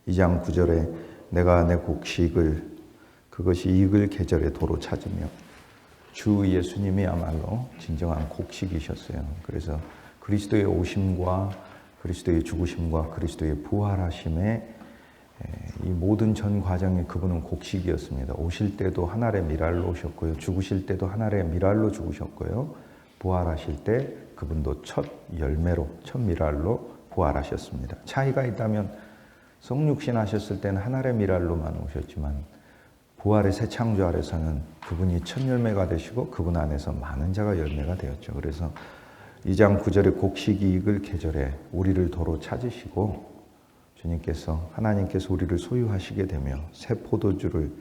2장 9절에 내가 내 곡식을 그것이 익을 계절에 도로 찾으며 주 예수님이야말로 진정한 곡식이셨어요. 그래서 그리스도의 오심과 그리스도의 죽으심과 그리스도의 부활하심에 이 모든 전 과정에 그분은 곡식이었습니다. 오실 때도 한 알의 밀알로 오셨고요. 죽으실 때도 한 알의 밀알로 죽으셨고요. 부활하실 때 그분도 첫 열매로, 첫 밀알로 부활하셨습니다. 차이가 있다면 성육신 하셨을 때는 한 알의 밀알로만 오셨지만 부활의 새 창조 아래서는 그분이 첫 열매가 되시고 그분 안에서 많은 자가 열매가 되었죠. 그래서 2장 9절에 곡식이 익을 계절에 우리를 도로 찾으시고 주님께서 하나님께서 우리를 소유하시게 되며 새 포도주를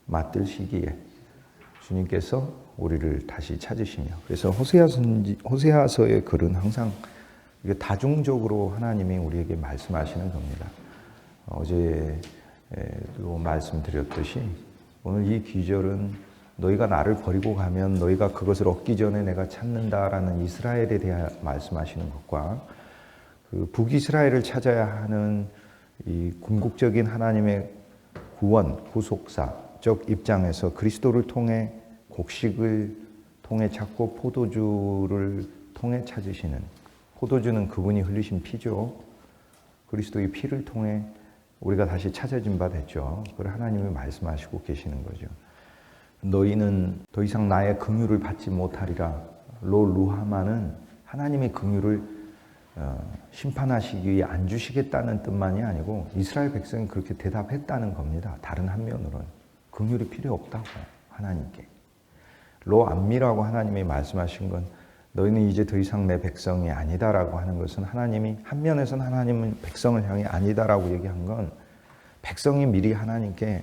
맛들 시기에 주님께서 우리를 다시 찾으시며 그래서 호세아서의 글은 항상 이게 다중적으로 하나님이 우리에게 말씀하시는 겁니다. 어제도 말씀드렸듯이 오늘 이 귀절은 너희가 나를 버리고 가면 너희가 그것을 얻기 전에 내가 찾는다라는 이스라엘에 대해 말씀하시는 것과 그 북이스라엘을 찾아야 하는 이 궁극적인 하나님의 구원, 구속사적 입장에서 그리스도를 통해 곡식을 통해 찾고 포도주를 통해 찾으시는 포도주는 그분이 흘리신 피죠. 그리스도의 피를 통해 우리가 다시 찾아진 바 됐죠. 그걸 하나님이 말씀하시고 계시는 거죠. 너희는 더 이상 나의 긍휼을 받지 못하리라. 로 루하마는 하나님의 긍휼을 심판하시기 위해 안 주시겠다는 뜻만이 아니고 이스라엘 백성이 그렇게 대답했다는 겁니다. 다른 한면으로는 긍휼이 필요 없다고 하나님께. 로 안미라고 하나님이 말씀하신 건 너희는 이제 더 이상 내 백성이 아니다라고 하는 것은 하나님이 한면에서는 하나님은 백성을 향해 아니다라고 얘기한 건 백성이 미리 하나님께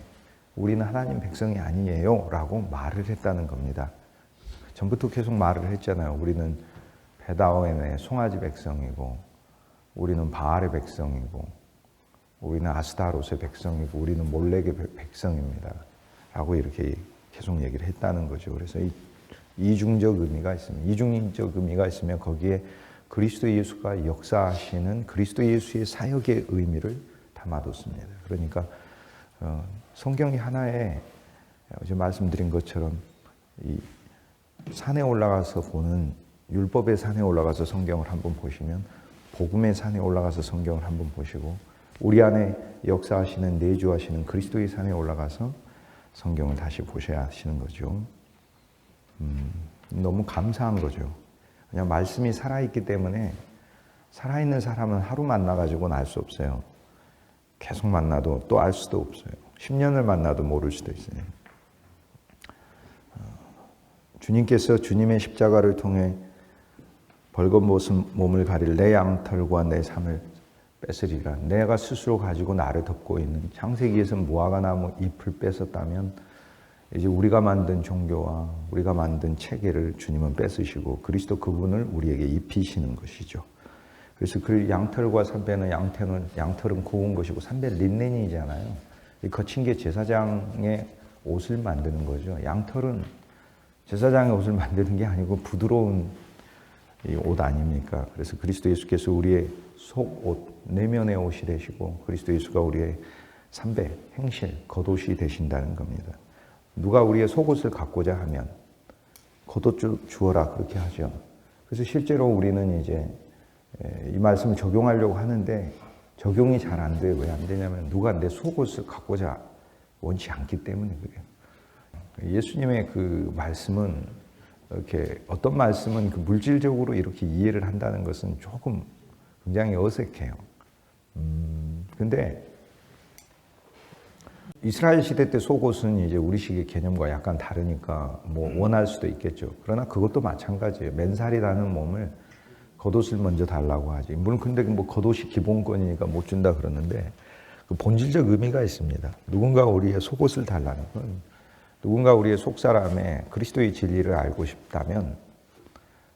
우리는 하나님 백성이 아니에요 라고 말을 했다는 겁니다. 전부터 계속 말을 했잖아요. 우리는 베다오엔의 송아지 백성이고 우리는 바알의 백성이고 우리는 아스타롯의 백성이고 우리는 몰렉의 백성입니다 라고 이렇게 계속 얘기를 했다는 거죠. 그래서 이중적 의미가 있습니다. 이중적 의미가 있으면 거기에 그리스도 예수가 역사하시는 그리스도 예수의 사역의 의미를 담아뒀습니다. 그러니까 성경이 하나의 어제 말씀드린 것처럼 이 산에 올라가서 보는 율법의 산에 올라가서 성경을 한번 보시면 복음의 산에 올라가서 성경을 한번 보시고 우리 안에 역사하시는 내주하시는 그리스도의 산에 올라가서 성경을 다시 보셔야 하시는 거죠. 너무 감사한 거죠. 그냥 말씀이 살아있기 때문에 살아있는 사람은 하루 만나가지고는 알 수 없어요. 계속 만나도 또 알 수도 없어요. 10년을 만나도 모를 수도 있어요. 주님께서 주님의 십자가를 통해 벌거벗은 몸을 가릴 내 양털과 내 삶을 뺏으리라. 내가 스스로 가지고 나를 덮고 있는 창세기에서 무화과 나무 잎을 뺏었다면 이제 우리가 만든 종교와 우리가 만든 체계를 주님은 뺏으시고 그리스도 그분을 우리에게 입히시는 것이죠. 그래서 그 양털과 삼배는 양털은 고운 것이고 삼배 린넨이잖아요. 이 거친 게 제사장의 옷을 만드는 거죠. 양털은 제사장의 옷을 만드는 게 아니고 부드러운 이 옷 아닙니까? 그래서 그리스도 예수께서 우리의 속옷, 내면의 옷이 되시고 그리스도 예수가 우리의 삼배, 행실, 겉옷이 되신다는 겁니다. 누가 우리의 속옷을 갖고자 하면 겉옷 주어라 그렇게 하죠. 그래서 실제로 우리는 이제 이 말씀을 적용하려고 하는데 적용이 잘 안 돼요. 왜 안 되냐면 누가 내 속옷을 갖고자 원치 않기 때문에 그래요. 예수님의 그 말씀은 이렇게 어떤 말씀은 그 물질적으로 이렇게 이해를 한다는 것은 조금 굉장히 어색해요. 근데 이스라엘 시대 때 속옷은 이제 우리식의 개념과 약간 다르니까 뭐 원할 수도 있겠죠. 그러나 그것도 마찬가지예요. 맨살이 나는 몸을 겉옷을 먼저 달라고 하지. 물론 근데 뭐 겉옷이 기본권이니까 못 준다 그러는데 그 본질적 의미가 있습니다. 누군가 우리의 속옷을 달라는 건 누군가 우리의 속사람의 그리스도의 진리를 알고 싶다면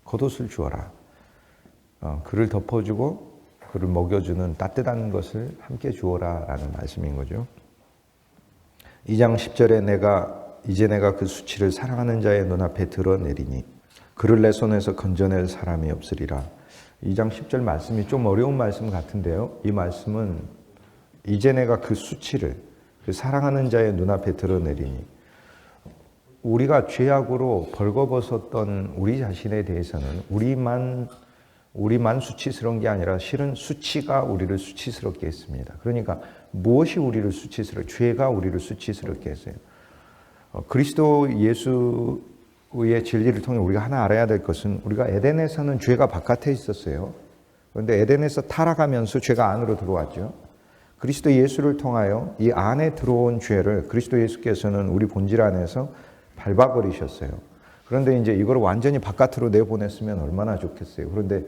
겉옷을 주어라. 그를 덮어주고 그를 먹여주는 따뜻한 것을 함께 주어라 라는 말씀인 거죠. 2장 10절에 이제 내가 그 수치를 사랑하는 자의 눈앞에 드러내리니 그를 내 손에서 건져낼 사람이 없으리라. 2장 10절 말씀이 좀 어려운 말씀 같은데요. 이 말씀은 이제 내가 그 수치를 그 사랑하는 자의 눈앞에 드러내리니 우리가 죄악으로 벌거벗었던 우리 자신에 대해서는 우리만 수치스러운 게 아니라 실은 수치가 우리를 수치스럽게 했습니다. 그러니까 무엇이 우리를 죄가 우리를 수치스럽게 했어요. 그리스도 예수의 진리를 통해 우리가 하나 알아야 될 것은 우리가 에덴에서는 죄가 바깥에 있었어요. 그런데 에덴에서 타락하면서 죄가 안으로 들어왔죠. 그리스도 예수를 통하여 이 안에 들어온 죄를 그리스도 예수께서는 우리 본질 안에서 밟아버리셨어요. 그런데 이제 이걸 완전히 바깥으로 내보냈으면 얼마나 좋겠어요. 그런데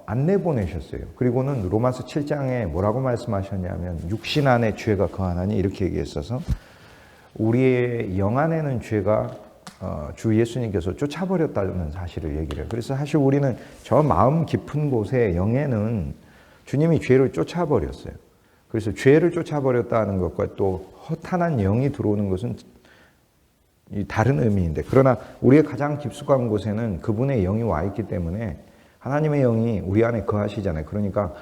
안 내보내셨어요. 그리고는 로마서 7장에 뭐라고 말씀하셨냐면 육신 안에 죄가 거하나니 이렇게 얘기했어서 우리의 영 안에는 죄가 주 예수님께서 쫓아버렸다는 사실을 얘기를 해요. 그래서 사실 우리는 저 마음 깊은 곳에 영에는 주님이 죄를 쫓아버렸어요. 그래서 죄를 쫓아버렸다는 것과 또 허탄한 영이 들어오는 것은 다른 의미인데, 그러나 우리의 가장 깊숙한 곳에는 그분의 영이 와 있기 때문에 하나님의 영이 우리 안에 거하시잖아요. 그러니까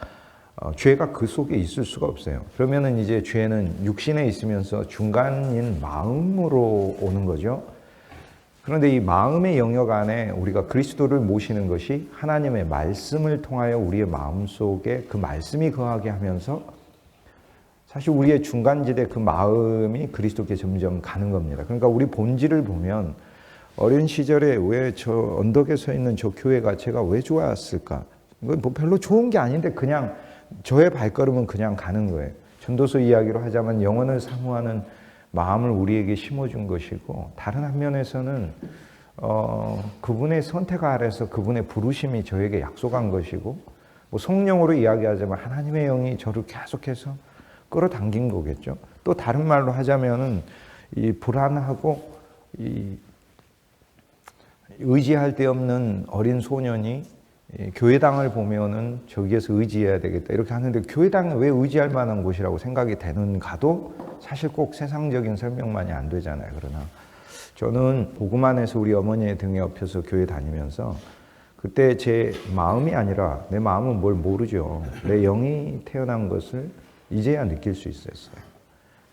죄가 그 속에 있을 수가 없어요. 그러면은 이제 죄는 육신에 있으면서 중간인 마음으로 오는 거죠. 그런데 이 마음의 영역 안에 우리가 그리스도를 모시는 것이 하나님의 말씀을 통하여 우리의 마음 속에 그 말씀이 거하게 하면서 사실 우리의 중간지대 그 마음이 그리스도께 점점 가는 겁니다. 그러니까 우리 본질을 보면 어린 시절에 왜 저 언덕에 서 있는 저 교회가 제가 왜 좋았을까? 이건 뭐 별로 좋은 게 아닌데 그냥 저의 발걸음은 그냥 가는 거예요. 전도서 이야기로 하자면 영혼을 사모하는 마음을 우리에게 심어준 것이고, 다른 한면에서는 그분의 선택 아래서 그분의 부르심이 저에게 약속한 것이고, 뭐 성령으로 이야기하자면 하나님의 영이 저를 계속해서 끌어당긴 거겠죠. 또 다른 말로 하자면은 이 불안하고 이 의지할 데 없는 어린 소년이 교회당을 보면은 저기에서 의지해야 되겠다 이렇게 하는데, 교회당은 왜 의지할 만한 곳이라고 생각이 되는가도 사실 꼭 세상적인 설명만이 안 되잖아요. 그러나 저는 복음 안에서 우리 어머니의 등에 업혀서 교회 다니면서 그때 제 마음이 아니라, 내 마음은 뭘 모르죠. 내 영이 태어난 것을 이제야 느낄 수 있었어요.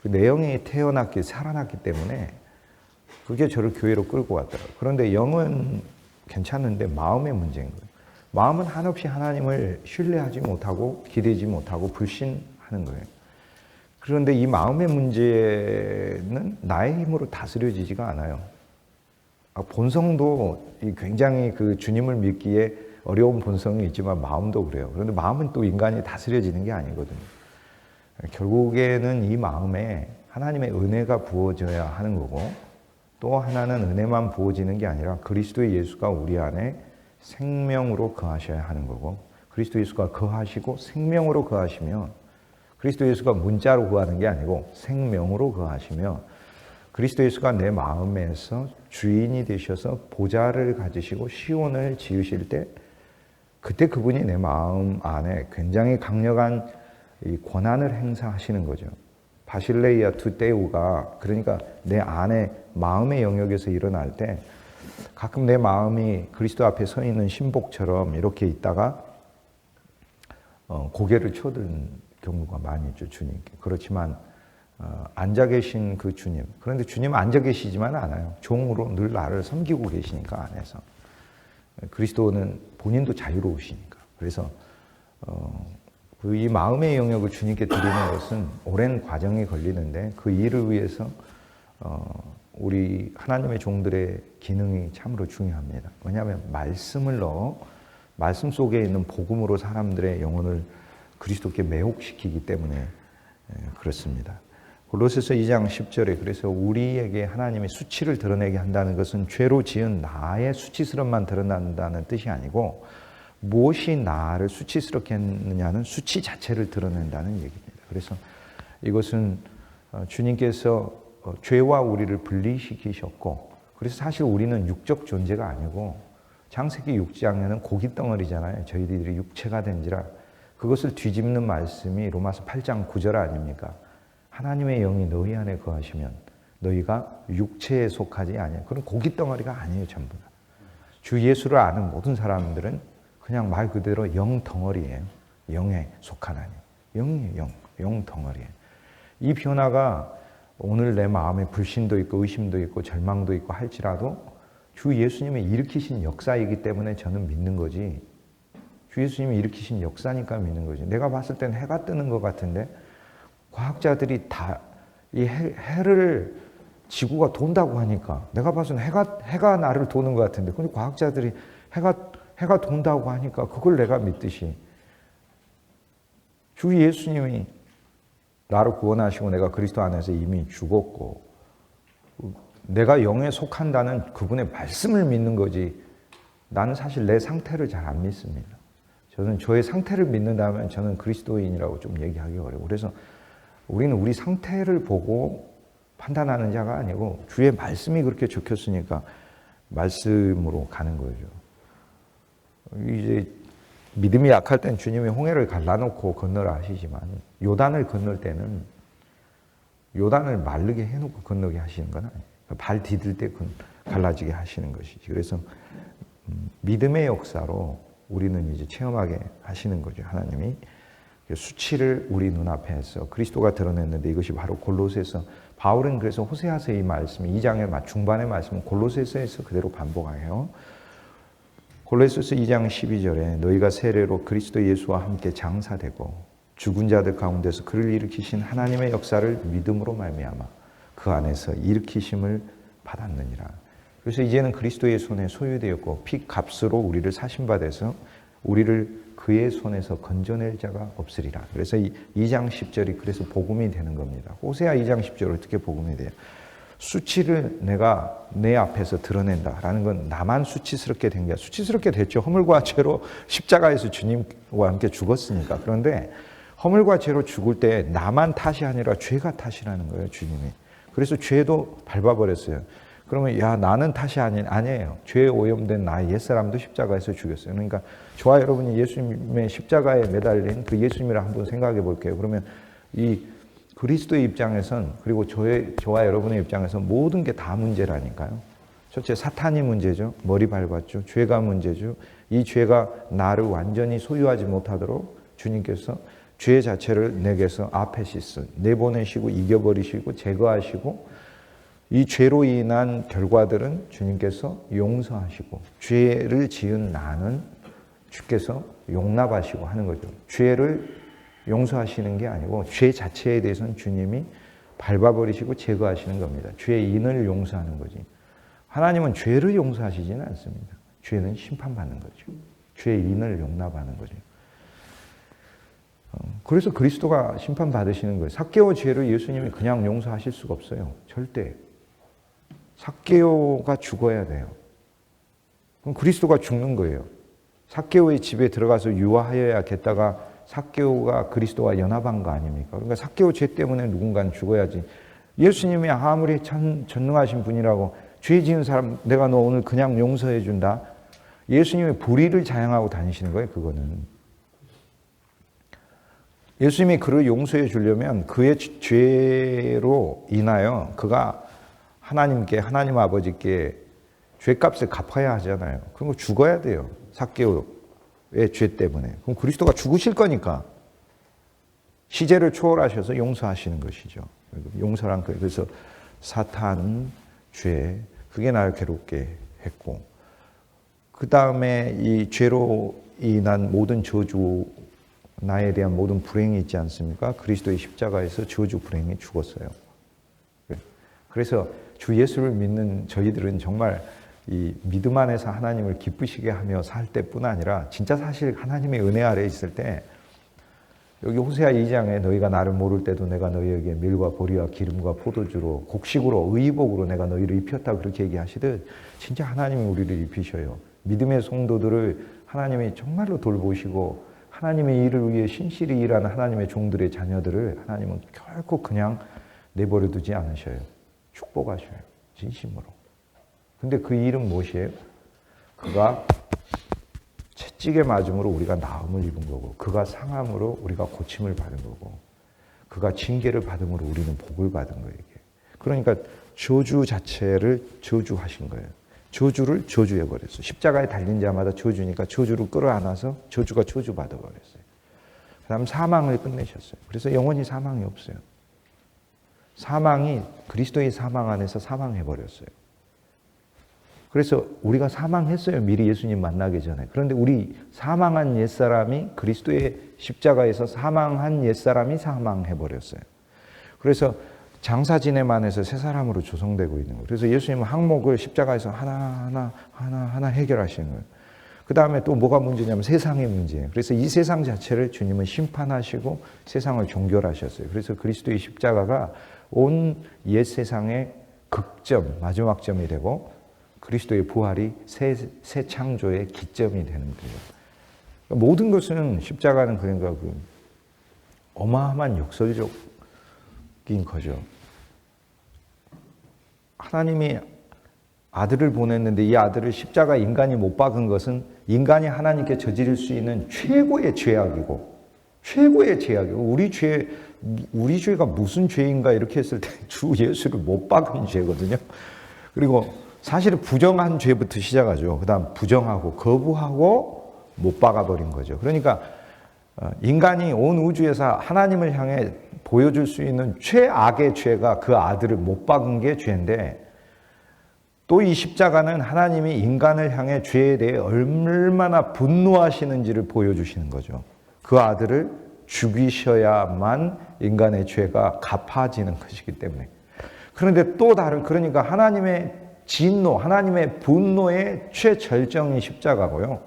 그 내 영이 살아났기 때문에 그게 저를 교회로 끌고 왔더라고요. 그런데 영은 괜찮은데 마음의 문제인 거예요. 마음은 한없이 하나님을 신뢰하지 못하고 기대지 못하고 불신하는 거예요. 그런데 이 마음의 문제는 나의 힘으로 다스려지지가 않아요. 본성도 굉장히 그 주님을 믿기에 어려운 본성이 있지만 마음도 그래요. 그런데 마음은 또 인간이 다스려지는 게 아니거든요. 결국에는 이 마음에 하나님의 은혜가 부어져야 하는 거고, 또 하나는 은혜만 부어지는 게 아니라 그리스도의 예수가 우리 안에 생명으로 거하셔야 하는 거고, 그리스도 예수가 거하시고 생명으로 거하시며, 그리스도 예수가 문자로 거하는 게 아니고 생명으로 거하시며, 그리스도 예수가 내 마음에서 주인이 되셔서 보좌를 가지시고 시온을 지으실 때, 그때 그분이 내 마음 안에 굉장히 강력한 이 권한을 행사하시는 거죠. 바실레이아 투데우가, 그러니까 내 안에 마음의 영역에서 일어날 때 가끔 내 마음이 그리스도 앞에 서 있는 신복처럼 이렇게 있다가 고개를 쳐든 경우가 많이 있죠, 주님께. 그렇지만 앉아 계신 그 주님, 그런데 주님은 앉아 계시지만 않아요. 종으로 늘 나를 섬기고 계시니까 안에서. 그리스도는 본인도 자유로우시니까. 그래서 이 마음의 영역을 주님께 드리는 것은 오랜 과정이 걸리는데, 그 일을 위해서 우리 하나님의 종들의 기능이 참으로 중요합니다. 왜냐하면 말씀을 넣어 말씀 속에 있는 복음으로 사람들의 영혼을 그리스도께 매혹시키기 때문에 그렇습니다. 골로새서 2장 10절에 그래서 우리에게 하나님의 수치를 드러내게 한다는 것은 죄로 지은 나의 수치스러움만 드러난다는 뜻이 아니고, 무엇이 나를 수치스럽게 했느냐는 수치 자체를 드러낸다는 얘기입니다. 그래서 이것은 주님께서 죄와 우리를 분리시키셨고, 그래서 사실 우리는 육적 존재가 아니고, 창세기 6장에는 고기 덩어리잖아요. 저희들이 육체가 된지라. 그것을 뒤집는 말씀이 로마서 8장 9절 아닙니까? 하나님의 영이 너희 안에 거하시면 너희가 육체에 속하지 아니하여. 그럼 고기 덩어리가 아니에요, 전부 다. 주 예수를 아는 모든 사람들은 그냥 말 그대로 영 덩어리예요. 영에 속한 하나님. 영이에요. 영 덩어리. 이 변화가 오늘 내 마음에 불신도 있고 의심도 있고 절망도 있고 할지라도 주 예수님이 일으키신 역사이기 때문에 저는 믿는 거지. 주 예수님이 일으키신 역사니까 믿는 거지. 내가 봤을 땐 해가 뜨는 것 같은데 과학자들이 다 이 해를 지구가 돈다고 하니까 내가 봐서는 해가 나를 도는 것 같은데 근데 과학자들이 해가 돈다고 하니까 그걸 내가 믿듯이 주 예수님이 나를 구원하시고 내가 그리스도 안에서 이미 죽었고 내가 영에 속한다는 그분의 말씀을 믿는 거지 나는 사실 내 상태를 잘 안 믿습니다. 저는 저의 상태를 믿는다면 저는 그리스도인이라고 좀 얘기하기 어려워요. 그래서 우리는 우리 상태를 보고 판단하는 자가 아니고 주의 말씀이 그렇게 적혔으니까 말씀으로 가는 거죠. 이제 믿음이 약할 땐 주님이 홍해를 갈라놓고 건너라 하시지만 요단을 건널 때는 요단을 마르게 해놓고 건너게 하시는 건 아니에요. 발 디딜 때 갈라지게 하시는 것이지. 그래서 믿음의 역사로 우리는 이제 체험하게 하시는 거죠. 하나님이 수치를 우리 눈앞에서 그리스도가 드러냈는데 이것이 바로 골로새서 바울은 그래서 호세아서 이 말씀이 2장의 중반의 말씀은 골로새서에서 그대로 반복해요. 골로새서 2장 12절에 너희가 세례로 그리스도 예수와 함께 장사되고 죽은 자들 가운데서 그를 일으키신 하나님의 역사를 믿음으로 말미암아 그 안에서 일으키심을 받았느니라. 그래서 이제는 그리스도의 손에 소유되었고 피 값으로 우리를 사심받아서 우리를 그의 손에서 건져낼 자가 없으리라. 그래서 2장 10절이 그래서 복음이 되는 겁니다. 호세아 2장 10절 어떻게 복음이 돼요? 수치를 내가 내 앞에서 드러낸다라는 건 나만 수치스럽게 된 게 아니라 수치스럽게 됐죠. 허물과 죄로 십자가에서 주님과 함께 죽었으니까. 그런데 허물과 죄로 죽을 때 나만 탓이 아니라 죄가 탓이라는 거예요. 주님이. 그래서 죄도 밟아버렸어요. 그러면 야 나는 탓이 아니에요. 죄에 오염된 나의 옛사람도 십자가에서 죽였어요. 그러니까 저와 여러분이 예수님의 십자가에 매달린 그 예수님이라 한번 생각해 볼게요. 그러면 이 그리스도의 입장에선 그리고 저와 여러분의 입장에서 모든 게 다 문제라니까요. 첫째 사탄이 문제죠. 머리 밟았죠. 죄가 문제죠. 이 죄가 나를 완전히 소유하지 못하도록 주님께서 죄 자체를 내게서 아페시스 내보내시고 이겨버리시고 제거하시고 이 죄로 인한 결과들은 주님께서 용서하시고 죄를 지은 나는 주께서 용납하시고 하는 거죠. 죄를 용서하시는 게 아니고 죄 자체에 대해서는 주님이 밟아버리시고 제거하시는 겁니다. 죄의 인을 용서하는 거지. 하나님은 죄를 용서하시지는 않습니다. 죄는 심판받는 거죠. 죄의 인을 용납하는 거죠. 그래서 그리스도가 심판받으시는 거예요. 삭개오 죄를 예수님이 그냥 용서하실 수가 없어요. 절대. 삭개오가 죽어야 돼요. 그럼 그리스도가 죽는 거예요. 삭개오의 집에 들어가서 유아하여야겠다가 삭개오가 그리스도와 연합한 거 아닙니까? 그러니까 삭개오 죄 때문에 누군가는 죽어야지. 예수님이 아무리 전능하신 분이라고 죄 지은 사람 내가 너 오늘 그냥 용서해 준다. 예수님이 불의를 자행하고 다니시는 거예요. 그거는. 예수님이 그를 용서해 주려면 그의 죄로 인하여 그가 하나님 아버지께 죄값을 갚아야 하잖아요. 그럼 죽어야 돼요. 삭개오의 죄 때문에. 그럼 그리스도가 죽으실 거니까 시제를 초월하셔서 용서하시는 것이죠. 용서란 거예요. 그래서 사탄, 죄, 그게 나를 괴롭게 했고 그 다음에 이 죄로 인한 모든 저주 나에 대한 모든 불행이 있지 않습니까? 그리스도의 십자가에서 저주 불행이 죽었어요. 그래서 주 예수를 믿는 저희들은 정말 이 믿음 안에서 하나님을 기쁘시게 하며 살 때뿐 아니라 진짜 사실 하나님의 은혜 아래 있을 때 여기 호세아 2장에 너희가 나를 모를 때도 내가 너희에게 밀과 보리와 기름과 포도주로 곡식으로 의복으로 내가 너희를 입혔다 그렇게 얘기하시듯 진짜 하나님이 우리를 입히셔요. 믿음의 성도들을 하나님이 정말로 돌보시고 하나님의 일을 위해 신실히 일하는 하나님의 종들의 자녀들을 하나님은 결코 그냥 내버려 두지 않으셔요. 축복하셔요. 진심으로. 근데 그 일은 무엇이에요? 그가 채찍에 맞음으로 우리가 나음을 입은 거고 그가 상함으로 우리가 고침을 받은 거고 그가 징계를 받음으로 우리는 복을 받은 거예요. 이게. 그러니까 저주 자체를 저주하신 거예요. 저주를 저주해버렸어요. 십자가에 달린 자마다 저주니까 저주를 끌어안아서 저주가 저주받아버렸어요. 그다음 사망을 끝내셨어요. 그래서 영원히 사망이 없어요. 사망이 그리스도의 사망 안에서 사망해버렸어요. 그래서 우리가 사망했어요. 미리 예수님 만나기 전에. 그런데 우리 사망한 옛사람이 그리스도의 십자가에서 사망한 옛사람이 사망해버렸어요. 그래서 장사 지냄 안에서 새 사람으로 조성되고 있는 거예요. 그래서 예수님은 항목을 십자가에서 하나 해결하시는 거예요. 그 다음에 또 뭐가 문제냐면 세상의 문제예요. 그래서 이 세상 자체를 주님은 심판하시고 세상을 종결하셨어요. 그래서 그리스도의 십자가가 온 옛 세상의 극점, 마지막 점이 되고 그리스도의 부활이 새 창조의 기점이 되는 거예요. 그러니까 모든 것은 십자가는 그러니까 그 어마어마한 역설적인 거죠. 하나님이 아들을 보냈는데 이 아들을 십자가 인간이 못 박은 것은 인간이 하나님께 저지를 수 있는 최고의 죄악이고 최고의 죄악이고 우리 죄가 무슨 죄인가 이렇게 했을 때 주 예수를 못 박은 죄거든요. 그리고 사실은 부정한 죄부터 시작하죠. 그 다음 부정하고 거부하고 못 박아버린 거죠. 그러니까 인간이 온 우주에서 하나님을 향해 보여줄 수 있는 최악의 죄가 그 아들을 못 박은 게 죄인데 또 이 십자가는 하나님이 인간을 향해 죄에 대해 얼마나 분노하시는지를 보여주시는 거죠. 그 아들을 죽이셔야만 인간의 죄가 갚아지는 것이기 때문에. 그런데 또 다른, 그러니까 하나님의 진노, 하나님의 분노의 최절정이 십자가고요.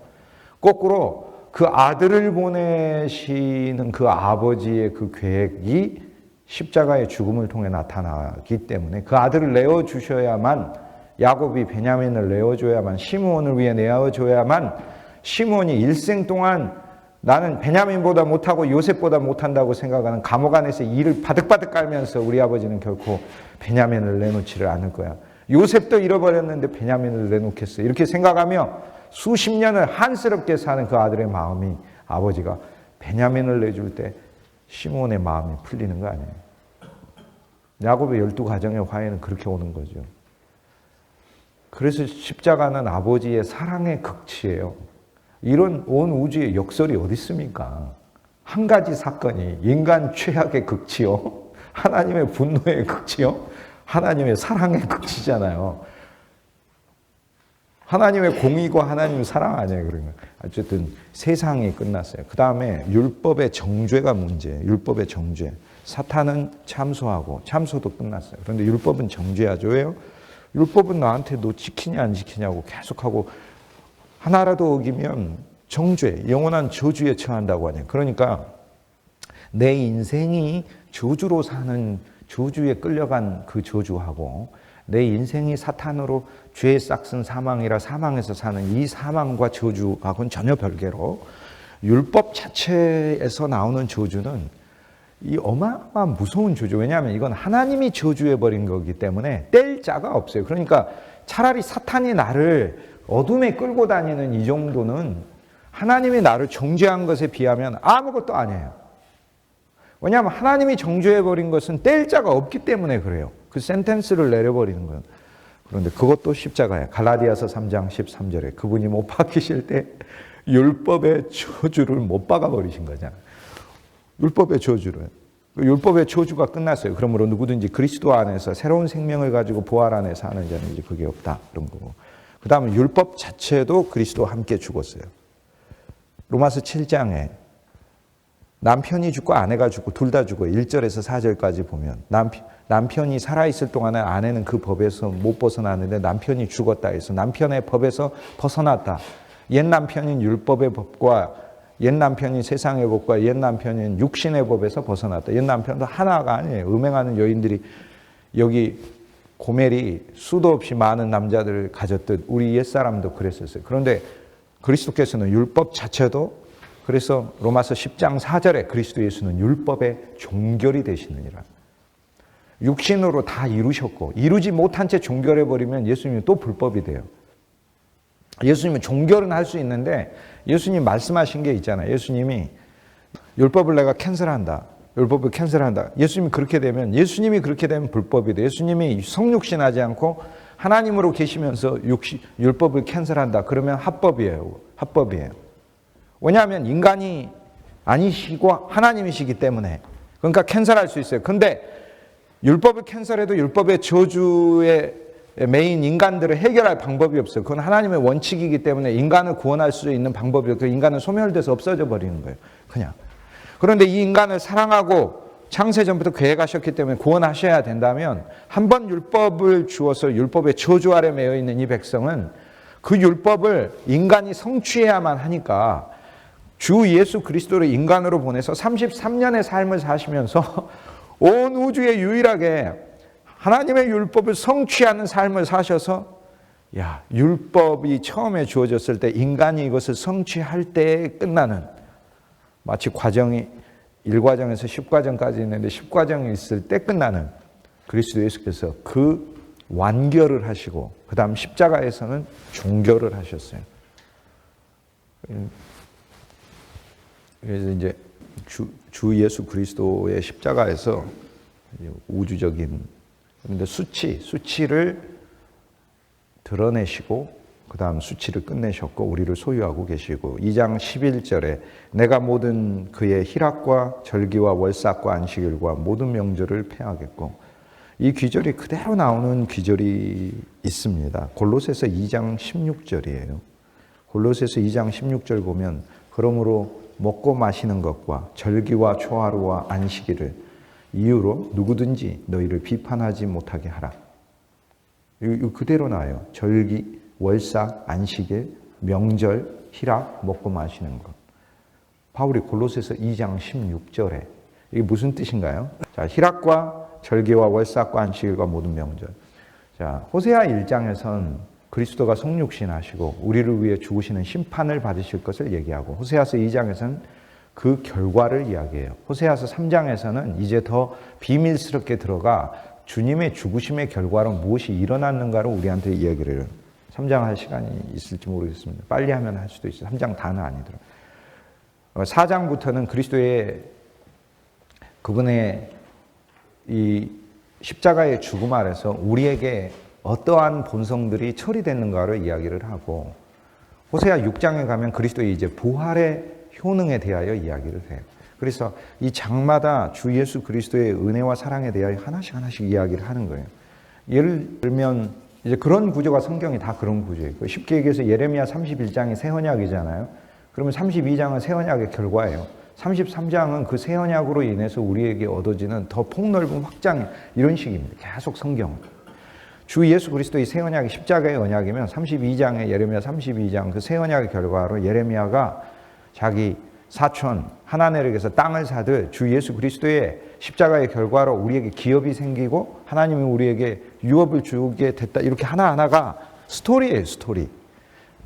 거꾸로 그 아들을 보내시는 그 아버지의 그 계획이 십자가의 죽음을 통해 나타나기 때문에 그 아들을 내어주셔야만, 야곱이 베냐민을 내어줘야만, 시므온을 위해 내어줘야만, 시므온이 일생 동안 나는 베냐민보다 못하고 요셉보다 못한다고 생각하는 감옥 안에서 이를 바득바득 깔면서 우리 아버지는 결코 베냐민을 내놓지를 않을 거야. 요셉도 잃어버렸는데 베냐민을 내놓겠어. 이렇게 생각하며 수십 년을 한스럽게 사는 그 아들의 마음이 아버지가 베냐민을 내줄 때 시므온의 마음이 풀리는 거 아니에요. 야곱의 12가정의 화해는 그렇게 오는 거죠. 그래서 십자가는 아버지의 사랑의 극치예요. 이런 온 우주의 역설이 어디 있습니까? 한 가지 사건이 인간 최악의 극치요, 하나님의 분노의 극치요, 하나님의 사랑의 극치잖아요. 하나님의 공의고 하나님의 사랑 아니에요. 그러면 어쨌든 세상이 끝났어요. 그 다음에 율법의 정죄가 문제예요. 율법의 정죄. 사탄은 참소하고 참소도 끝났어요. 그런데 율법은 정죄하죠. 왜요? 율법은 나한테 너 지키냐 안 지키냐고 계속하고 하나라도 어기면 정죄, 영원한 저주에 처한다고 하네요. 그러니까 내 인생이 저주로 사는, 저주에 끌려간 그 저주하고 내 인생이 사탄으로 죄에 싹슨 사망이라 사망에서 사는 이 사망과 저주하고는 전혀 별개로 율법 자체에서 나오는 저주는 이 어마어마한 무서운 저주. 왜냐하면 이건 하나님이 저주해버린 거기 때문에 뗄 자가 없어요. 그러니까 차라리 사탄이 나를 어둠에 끌고 다니는 이 정도는 하나님이 나를 정죄한 것에 비하면 아무것도 아니에요. 왜냐하면 하나님이 정죄해버린 것은 뗄 자가 없기 때문에 그래요. 그 센텐스를 내려버리는 거예요. 그런데 그것도 십자가예요. 갈라디아서 3장 13절에 그분이 못 박히실 때 율법의 저주를 못 박아버리신 거잖아요. 율법의 저주를. 율법의 저주가 끝났어요. 그러므로 누구든지 그리스도 안에서 새로운 생명을 가지고 부활 안에 사는 자는 이제 그게 없다. 그런 거고. 그 다음에 율법 자체도 그리스도와 함께 죽었어요. 로마서 7장에 남편이 죽고 아내가 죽고 둘 다 죽어요. 1절에서 4절까지 보면 남편이 살아있을 동안에 아내는 그 법에서 못 벗어났는데 남편이 죽었다 해서 남편의 법에서 벗어났다. 옛 남편인 율법의 법과 옛 남편이 세상의 법과 옛 남편인 육신의 법에서 벗어났다. 옛 남편도 하나가 아니에요. 음행하는 여인들이 여기 고멜이 수도 없이 많은 남자들을 가졌듯 우리 옛사람도 그랬었어요. 그런데 그리스도께서는 율법 자체도, 그래서 로마서 10장 4절에 그리스도 예수는 율법의 종결이 되시느니라. 육신으로 다 이루셨고 이루지 못한 채 종결해버리면 예수님은 또 불법이 돼요. 예수님은 종결은 할 수 있는데 예수님 말씀하신 게 있잖아요. 예수님이 율법을 내가 캔슬한다. 율법을 캔슬한다. 예수님이 그렇게 되면 불법이 돼. 예수님이 성육신하지 않고 하나님으로 계시면서 율법을 캔슬한다. 그러면 합법이에요. 왜냐하면 인간이 아니시고 하나님이시기 때문에. 그러니까 캔슬할 수 있어요. 근데 율법을 캔슬해도 율법의 저주의 메인 인간들을 해결할 방법이 없어요. 그건 하나님의 원칙이기 때문에 인간을 구원할 수 있는 방법이 없고 인간은 소멸돼서 없어져 버리는 거예요. 그냥. 그런데 이 인간을 사랑하고 창세전부터 계획하셨기 때문에 구원하셔야 된다면 한 번 율법을 주어서 율법의 저주 아래 매여 있는 이 백성은 그 율법을 인간이 성취해야만 하니까 주 예수 그리스도를 인간으로 보내서 33년의 삶을 사시면서 온 우주에 유일하게 하나님의 율법을 성취하는 삶을 사셔서 율법이 처음에 주어졌을 때 인간이 이것을 성취할 때에 끝나는 마치 과정이 1과정에서 10과정까지 있는데 10과정이 있을 때 끝나는 그리스도 예수께서 그 완결을 하시고 그 다음 십자가에서는 종결을 하셨어요. 그래서 이제 주 예수 그리스도의 십자가에서 우주적인 그런데 수치를 드러내시고 그 다음 수치를 끝내셨고 우리를 소유하고 계시고 2장 11절에 내가 모든 그의 희락과 절기와 월삭과 안식일과 모든 명절을 폐하겠고 이 귀절이 그대로 나오는 귀절이 있습니다. 골로새서 2장 16절이에요. 골로새서 2장 16절 보면 그러므로 먹고 마시는 것과 절기와 초하루와 안식일을 이유로 누구든지 너희를 비판하지 못하게 하라. 이거 그대로 나와요. 절기, 월삭, 안식일, 명절, 희락, 먹고 마시는 것. 바울이 골로새서 2장 16절에 이게 무슨 뜻인가요? 자, 희락과 절기와 월삭과 안식일과 모든 명절. 자, 호세아 1장에선 그리스도가 성육신 하시고 우리를 위해 죽으시는 심판을 받으실 것을 얘기하고 호세아서 2장에서는 그 결과를 이야기해요. 호세아서 3장에서는 이제 더 비밀스럽게 들어가 주님의 죽으심의 결과로 무엇이 일어났는가를 우리한테 이야기를 해요. 3장 할 시간이 있을지 모르겠습니다. 빨리 하면 할 수도 있어요. 3장 다는 아니더라고요. 4장부터는 그리스도의 그분의 이 십자가의 죽음 아래서 우리에게 어떠한 본성들이 처리됐는가를 이야기를 하고 호세아 6장에 가면 그리스도의 이제 부활의 효능에 대하여 이야기를 해요. 그래서 이 장마다 주 예수 그리스도의 은혜와 사랑에 대하여 하나씩 이야기를 하는 거예요. 예를 들면 이제 그런 구조가 성경이 다 그런 구조예요. 쉽게 얘기해서 예레미야 31장이 새 언약이잖아요. 그러면 32장은 새 언약의 결과예요. 33장은 그 새 언약으로 인해서 우리에게 얻어지는 더 폭넓은 확장 이런 식입니다. 계속 성경은. 주 예수 그리스도의 새 언약이 십자가의 언약이면 32장의 예레미야 32장 그 새 언약의 결과로 예레미야가 자기 사촌 하나넬에게서 땅을 사들 주 예수 그리스도의 십자가의 결과로 우리에게 기업이 생기고 하나님이 우리에게 유업을 주게 됐다. 이렇게 하나하나가 스토리예요, 스토리.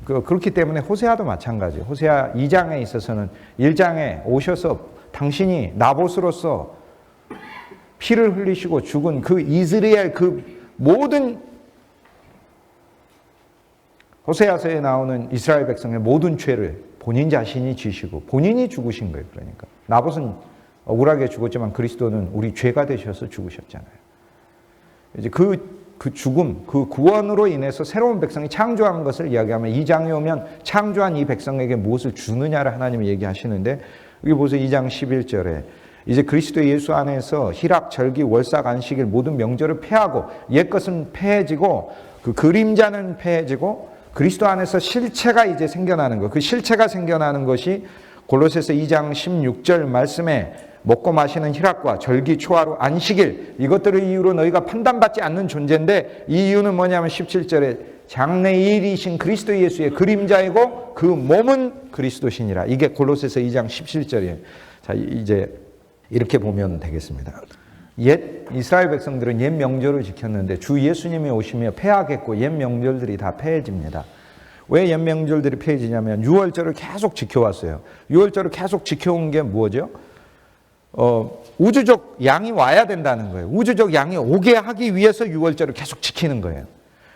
그렇기 때문에 호세아도 마찬가지예요. 호세아 2장에 있어서는 1장에 오셔서 당신이 나봇으로서 피를 흘리시고 죽은 그 이스라엘 그 모든 호세아서에 나오는 이스라엘 백성의 모든 죄를 본인 자신이 지시고 본인이 죽으신 거예요. 그러니까 나봇은 억울하게 죽었지만 그리스도는 우리 죄가 되셔서 죽으셨잖아요. 이제 그 죽음, 그 구원으로 인해서 새로운 백성이 창조한 것을 이야기하면 2장에 오면 창조한 이 백성에게 무엇을 주느냐를 하나님이 얘기하시는데 여기 보세요. 2장 11절에 이제 그리스도 예수 안에서 희락, 절기, 월삭, 안식일 모든 명절을 폐하고 옛것은 폐해지고 그 그림자는 폐해지고 그리스도 안에서 실체가 이제 생겨나는 것. 그 실체가 생겨나는 것이 골로새서 2장 16절 말씀에 먹고 마시는 희락과 절기, 초하루, 안식일 이것들을 이유로 너희가 판단받지 않는 존재인데 이 이유는 뭐냐면 17절에 장래일이신 그리스도 예수의 그림자이고 그 몸은 그리스도시니라. 이게 골로새서 2장 17절이에요. 자, 이제 이렇게 보면 되겠습니다. 옛 이스라엘 백성들은 옛 명절을 지켰는데 주 예수님이 오시며 폐하겠고 옛 명절들이 다 폐해집니다. 왜 옛 명절들이 폐해지냐면 유월절을 계속 지켜왔어요. 유월절을 계속 지켜온 게 뭐죠? 우주적 양이 와야 된다는 거예요. 우주적 양이 오게 하기 위해서 유월절을 계속 지키는 거예요.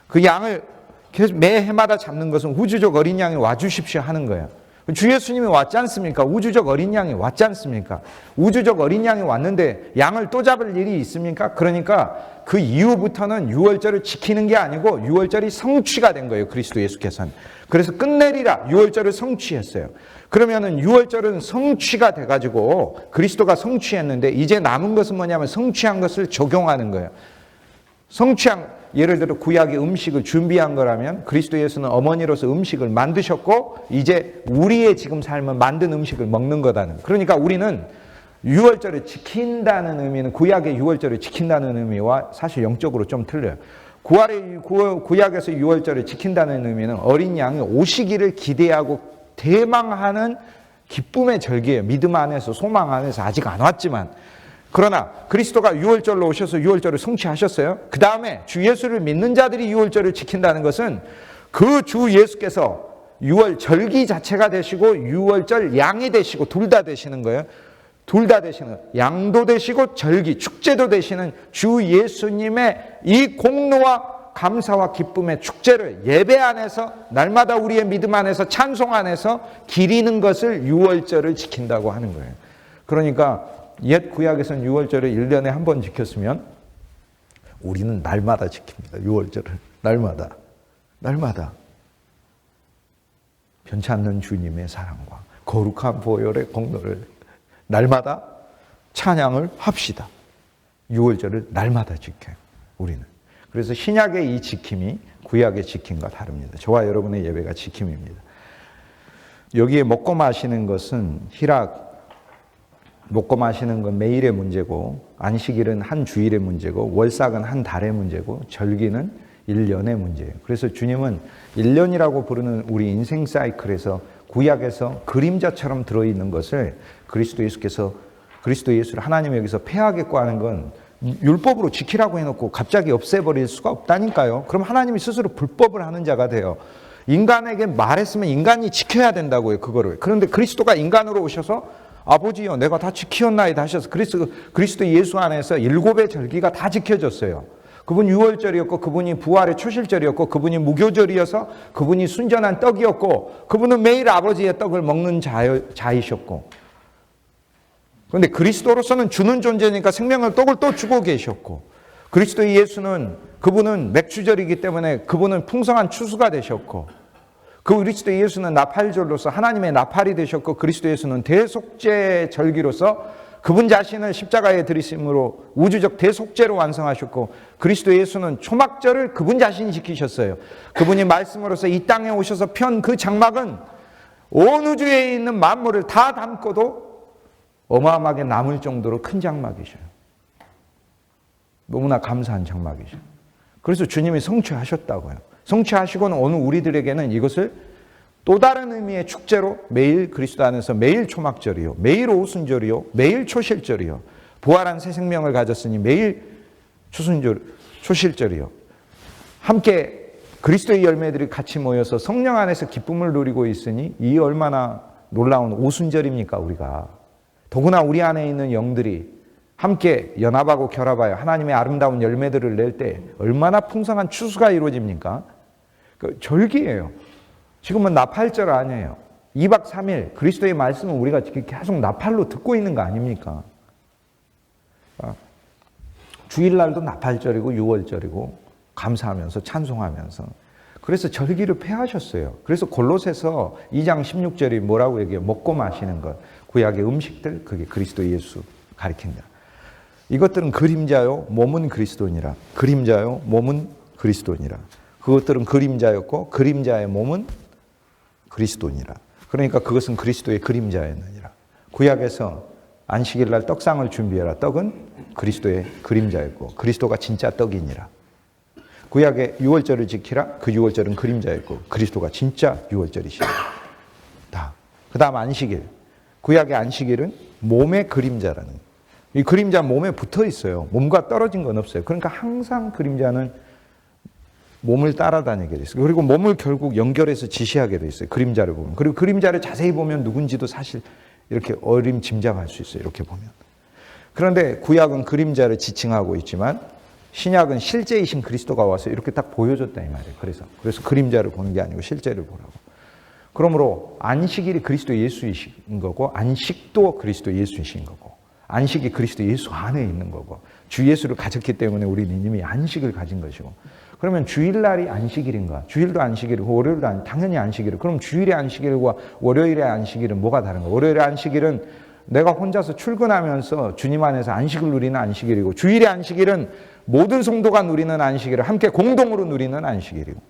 그 양을 계속 매 해마다 잡는 것은 우주적 어린 양이 와주십시오 하는 거예요. 주 예수님이 왔지 않습니까? 우주적 어린 양이 왔지 않습니까? 우주적 어린 양이 왔는데 양을 또 잡을 일이 있습니까? 그러니까 그 이후부터는 유월절을 지키는 게 아니고 유월절이 성취가 된 거예요. 그리스도 예수께서는. 그래서 끝내리라 유월절을 성취했어요. 그러면은 유월절은 성취가 돼가지고 그리스도가 성취했는데 이제 남은 것은 뭐냐면 성취한 것을 적용하는 거예요. 성취한 예를 들어 구약의 음식을 준비한 거라면 그리스도 예수는 어머니로서 음식을 만드셨고 이제 우리의 지금 삶은 만든 음식을 먹는 거다는. 그러니까 우리는 유월절을 지킨다는 의미는 구약의 유월절을 지킨다는 의미와 사실 영적으로 좀 틀려요. 구약에서 유월절을 지킨다는 의미는 어린 양이 오시기를 기대하고 대망하는 기쁨의 절기예요. 믿음 안에서 소망 안에서 아직 안 왔지만 그러나 그리스도가 유월절로 오셔서 유월절을 성취하셨어요. 그 다음에 주 예수를 믿는 자들이 유월절을 지킨다는 것은 그 주 예수께서 유월절기 자체가 되시고 유월절 양이 되시고 둘 다 되시는 거예요. 둘 다 되시는 거예요. 양도 되시고 절기, 축제도 되시는 주 예수님의 이 공로와 감사와 기쁨의 축제를 예배 안에서 날마다 우리의 믿음 안에서 찬송 안에서 기리는 것을 유월절을 지킨다고 하는 거예요. 그러니까 옛 구약에서는 유월절을 1년에 한 번 지켰으면 우리는 날마다 지킵니다. 유월절을 날마다 변치 않는 주님의 사랑과 거룩한 보혈의 공로를 날마다 찬양을 합시다. 유월절을 날마다 지켜요. 우리는. 그래서 신약의 이 지킴이 구약의 지킴과 다릅니다. 저와 여러분의 예배가 지킴입니다. 여기에 먹고 마시는 것은 희락, 먹고 마시는 건 매일의 문제고 안식일은 한 주일의 문제고 월삭은 한 달의 문제고 절기는 1년의 문제예요. 그래서 주님은 1년이라고 부르는 우리 인생 사이클에서 구약에서 그림자처럼 들어있는 것을 그리스도 예수를 하나님이 여기서 폐하겠고 하는 건 율법으로 지키라고 해놓고 갑자기 없애버릴 수가 없다니까요. 그럼 하나님이 스스로 불법을 하는 자가 돼요. 인간에게 말했으면 인간이 지켜야 된다고요. 그거를. 그런데 그리스도가 인간으로 오셔서 아버지요 내가 다 지키었나이다 하셔서 그리스도 예수 안에서 7의 절기가 다 지켜졌어요. 그분 유월절이었고 그분이 부활의 초실절이었고 그분이 무교절이어서 그분이 순전한 떡이었고 그분은 매일 아버지의 떡을 먹는 자이셨고 그런데 그리스도로서는 주는 존재니까 생명을 떡을 또 주고 계셨고 그리스도 예수는 그분은 맥주절이기 때문에 그분은 풍성한 추수가 되셨고 그 그리스도 예수는 나팔절로서 하나님의 나팔이 되셨고 그리스도 예수는 대속죄 절기로서 그분 자신을 십자가에 들이심으로 우주적 대속죄로 완성하셨고 그리스도 예수는 초막절을 그분 자신이 지키셨어요. 그분이 말씀으로서 이 땅에 오셔서 편 그 장막은 온 우주에 있는 만물을 다 담고도 어마어마하게 남을 정도로 큰 장막이셔요. 너무나 감사한 장막이셔요. 그래서 주님이 성취하셨다고요. 성취하시고는 오늘 우리들에게는 이것을 또 다른 의미의 축제로 매일 그리스도 안에서 매일 초막절이요, 매일 오순절이요, 매일 초실절이요, 부활한 새 생명을 가졌으니 매일 초실절이요. 함께 그리스도의 열매들이 같이 모여서 성령 안에서 기쁨을 누리고 있으니 이 얼마나 놀라운 오순절입니까 우리가. 더구나 우리 안에 있는 영들이 함께 연합하고 결합하여 하나님의 아름다운 열매들을 낼 때 얼마나 풍성한 추수가 이루어집니까? 그 절기예요. 지금은 나팔절 아니에요. 2박 3일 그리스도의 말씀은 우리가 계속 나팔로 듣고 있는 거 아닙니까? 주일날도 나팔절이고 유월절이고 감사하면서 찬송하면서 그래서 절기를 폐하셨어요. 그래서 골로새서 2장 16절이 뭐라고 얘기해요? 먹고 마시는 것, 구약의 음식들, 그게 그리스도 예수 가리킨다. 이것들은 그림자요, 몸은 그리스도니라. 그림자요, 몸은 그리스도니라. 그것들은 그림자였고 그림자의 몸은 그리스도니라. 그러니까 그것은 그리스도의 그림자였느니라. 구약에서 안식일 날 떡상을 준비해라. 떡은 그리스도의 그림자였고 그리스도가 진짜 떡이니라. 구약의 유월절을 지키라. 그 유월절은 그림자였고 그리스도가 진짜 유월절이시라. 다. 그 다음 안식일. 구약의 안식일은 몸의 그림자라는 거예요. 이 그림자 몸에 붙어 있어요. 몸과 떨어진 건 없어요. 그러니까 항상 그림자는 몸을 따라다니게 돼 있어요. 그리고 몸을 결국 연결해서 지시하게 돼 있어요. 그림자를 보면. 그리고 그림자를 자세히 보면 누군지도 사실 이렇게 어림짐작할 수 있어요. 이렇게 보면. 그런데 구약은 그림자를 지칭하고 있지만 신약은 실제이신 그리스도가 와서 이렇게 딱 보여줬다 이 말이에요. 그래서 그림자를 보는 게 아니고 실제를 보라고. 그러므로 안식일이 그리스도 예수이신 거고 안식도 그리스도 예수이신 거고 안식이 그리스도 예수 안에 있는 거고 주 예수를 가졌기 때문에 우리는 이미 안식을 가진 것이고 그러면 주일날이 안식일인가? 주일도 안식일이고 월요일도 당연히 안식일이고 그럼 주일의 안식일과 월요일의 안식일은 뭐가 다른가? 월요일의 안식일은 내가 혼자서 출근하면서 주님 안에서 안식을 누리는 안식일이고 주일의 안식일은 모든 성도가 누리는 안식일을 함께 공동으로 누리는 안식일이고